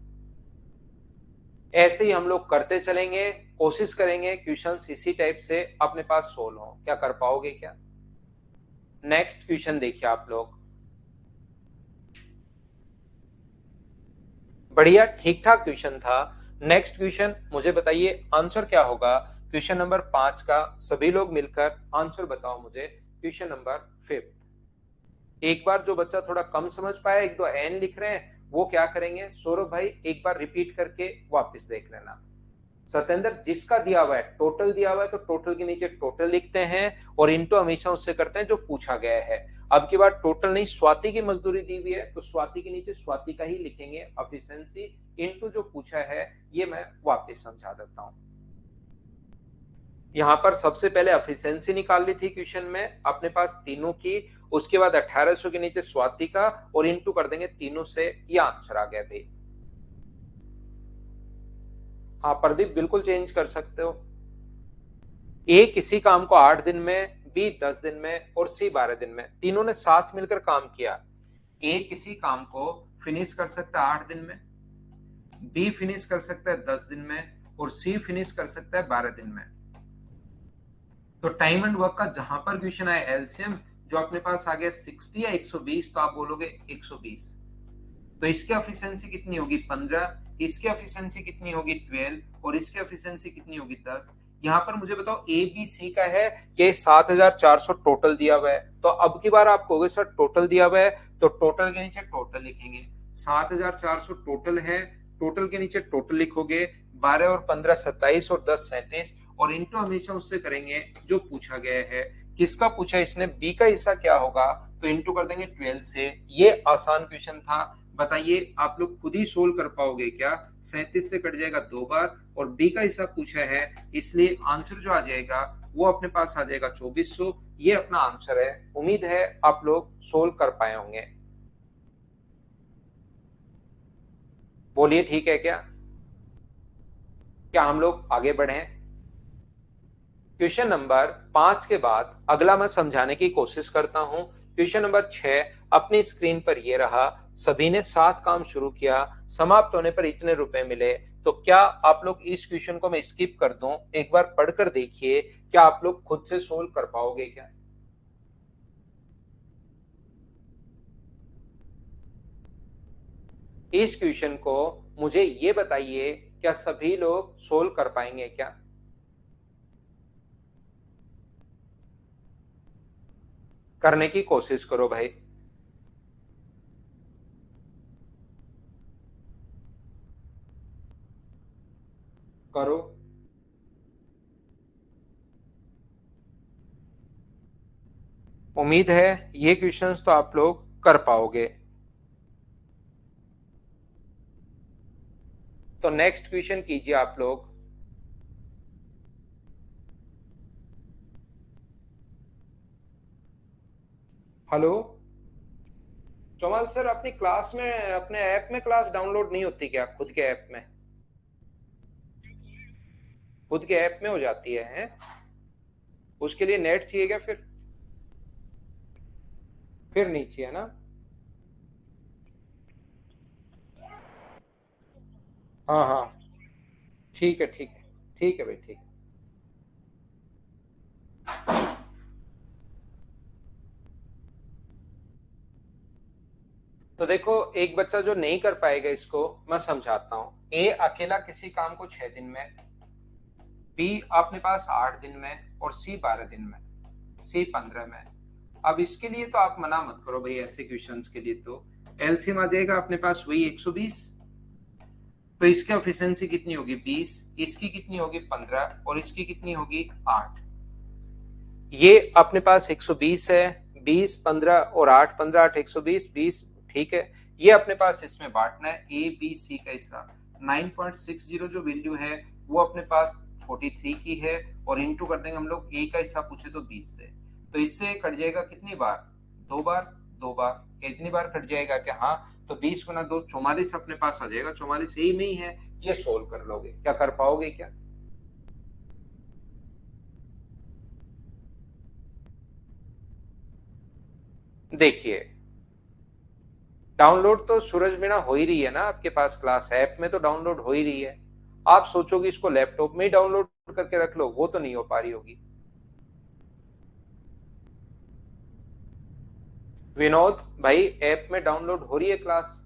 ऐसे ही हम लोग करते चलेंगे, कोशिश करेंगे क्वेश्चंस इसी टाइप से अपने पास सोल्व हो। क्या कर पाओगे क्या? नेक्स्ट क्वेश्चन देखिए आप लोग, बढ़िया ठीक ठाक क्वेश्चन था। नेक्स्ट क्वेश्चन मुझे बताइए आंसर क्या होगा क्वेश्चन नंबर 5 का। सभी लोग मिलकर आंसर बताओ मुझे क्वेश्चन नंबर 5। एक बार जो बच्चा थोड़ा कम समझ पाया, एक दो एन लिख रहे हैं, वो क्या करेंगे सौरभ भाई, एक बार रिपीट करके वापस देख लेना। सत्येंद्र, जिसका दिया हुआ है टोटल दिया हुआ है तो टोटल के नीचे टोटल लिखते हैं और इनटू हमेशा उससे करते हैं जो पूछा गया है। अब की बार टोटल नहीं, स्वाति की मजदूरी दी हुई है तो स्वाति के नीचे स्वाति का ही लिखेंगे, एफिशिएंसी इनटू जो पूछा है। ये मैं वापस समझा देता हूं। यहाँ पर सबसे पहले एफिशिएंसी निकाल ली थी क्वेश्चन में अपने पास तीनों की, उसके बाद 1800 के नीचे स्वाति का और इनटू कर देंगे तीनों से। ये आंसर आ गया भाई। हाँ प्रदीप, बिल्कुल चेंज कर सकते हो। ए किसी काम को 8 दिन में, बी 10 दिन में और सी 12 दिन में, तीनों ने साथ मिलकर काम किया। ए किसी काम को फिनिश कर सकता है 8 दिन में, बी फिनिश कर सकता है 10 दिन में और सी फिनिश कर सकता है 12 दिन में। तो टाइम एंड वर्क का जहां पर क्वेश्चन आया एलसीएम जो अपने पास आ गया 60 या 120, तो आप बोलोगे 120। तो इसकी एफिशिएंसी कितनी होगी? 15। इसकी एफिशिएंसी कितनी होगी? 12। और इसकी एफिशिएंसी कितनी होगी? 10। यहाँ पर मुझे बताओ ए बी सी का है कि 7400 टोटल दिया हुआ है, तो अब की बार आप कहोगे सर टोटल दिया हुआ है तो टोटल के नीचे टोटल लिखेंगे। 7400 टोटल है, टोटल के नीचे टोटल लिखोगे। 12 और 15 27 और 10 37 और इनटू हमेशा उससे करेंगे जो पूछा गया है। किसका पूछा इसने? बी का हिस्सा क्या होगा? तो इनटू कर देंगे 12 से। ये आसान क्वेश्चन था। बताइए आप लोग खुद ही सोल्व कर पाओगे क्या? 37 से कट जाएगा 2 बार और बी का हिस्सा पूछा है, इसलिए आंसर जो आ जाएगा वो अपने पास आ जाएगा 2400। ये अपना आंसर है। उम्मीद है आप लोग सोल्व कर पाए होंगे। बोलिए ठीक है क्या? क्या हम लोग आगे बढ़े? क्वेश्चन नंबर 5 के बाद अगला मैं समझाने की कोशिश करता हूं। क्वेश्चन नंबर 6 अपनी स्क्रीन पर ये रहा। सभी ने 7 काम शुरू किया, समाप्त होने पर इतने रुपए मिले। तो क्या आप लोग इस क्वेश्चन को मैं स्किप कर दूं? एक बार पढ़कर देखिए, क्या आप लोग खुद से सोल्व कर पाओगे क्या? इस क्वेश्चन को मुझे ये बताइए, क्या सभी लोग सोल्व कर पाएंगे क्या? करने की कोशिश करो भाई। करो। उम्मीद है ये क्वेश्चंस तो आप लोग कर पाओगे। तो नेक्स्ट क्वेश्चन कीजिए आप लोग। हेलो चौमल सर, अपनी क्लास में, अपने ऐप में क्लास डाउनलोड नहीं होती क्या? खुद के ऐप में, खुद के ऐप में हो जाती है? उसके लिए नेट चाहिए क्या? फिर नहीं चाहिए ना? हाँ हाँ, ठीक है ठीक है। ठीक है भाई, ठीक है। तो देखो, एक बच्चा जो नहीं कर पाएगा इसको मैं समझाता हूँ। ए अकेला किसी काम को 6 दिन में, बी अपने पास 8 दिन में और सी 12 दिन में, सी 15 में। अब इसके लिए तो आप मना मत करो भाई, ऐसे क्वेश्चंस के लिए तो एलसीएम आ जाएगा अपने पास वही 120। तो इसकी एफिशिएंसी कितनी होगी 20, इसकी कितनी होगी 15 और इसकी कितनी होगी 8। ये अपने पास 120 है, 20 15 और 8, 15 8 120 20, ठीक है। ये अपने पास इसमें बांटना है ए बी सी का हिस्सा। 9.60 जो वैल्यू है वो अपने पास 43 की है और इंटू कर देंगे हम लोग, ए का हिस्सा पूछे तो 20 से। तो इससे कट जाएगा कितनी बार, 2 बार। 2 बार कितनी बार कट जाएगा क्या, हाँ। तो 20 गुना 2 44 अपने पास आ जाएगा, 44 ए में ही है। ये सोल्व कर लोगे, क्या कर पाओगे क्या? देखिए, डाउनलोड तो सूरज मीणा हो ही रही है ना, आपके पास क्लास ऐप में तो डाउनलोड हो ही रही है। आप सोचोगे इसको लैपटॉप में ही डाउनलोड करके रख लो, वो तो नहीं हो पा रही होगी। विनोद भाई, ऐप में डाउनलोड हो रही है क्लास?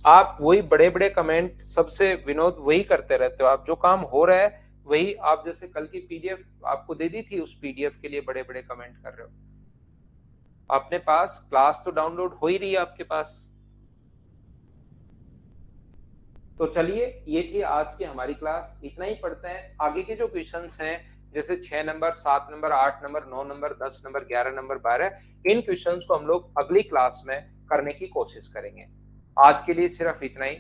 आप वही बड़े बड़े कमेंट सबसे विनोद वही करते रहते हो, आप जो काम हो रहा है वही। आप जैसे कल की पीडीएफ आपको दे दी थी, उस पीडीएफ के लिए बड़े बड़े कमेंट कर रहे हो। अपने पास क्लास तो डाउनलोड हो ही रही है आपके पास। तो चलिए, ये थी आज की हमारी क्लास, इतना ही पढ़ते हैं। आगे के जो क्वेश्चंस हैं, जैसे 6 number 7 number 8 number 9 number 10 number 11 number 12, इन क्वेश्चंस को हम लोग अगली क्लास में करने की कोशिश करेंगे। आज के लिए सिर्फ इतना ही।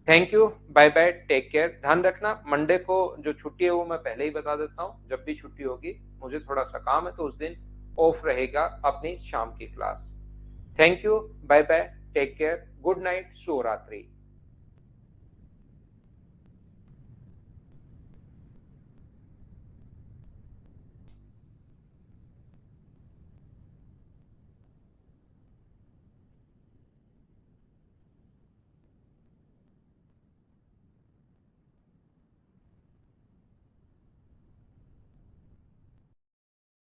Thank you, bye bye, take care. ध्यान रखना, मंडे को जो छुट्टी है वो मैं पहले ही बता देता हूँ, जब भी छुट्टी होगी मुझे थोड़ा सा काम है तो उस दिन ऑफ रहेगा अपनी शाम की class. Thank you, bye bye, take care, good night, शुभ रात्रि।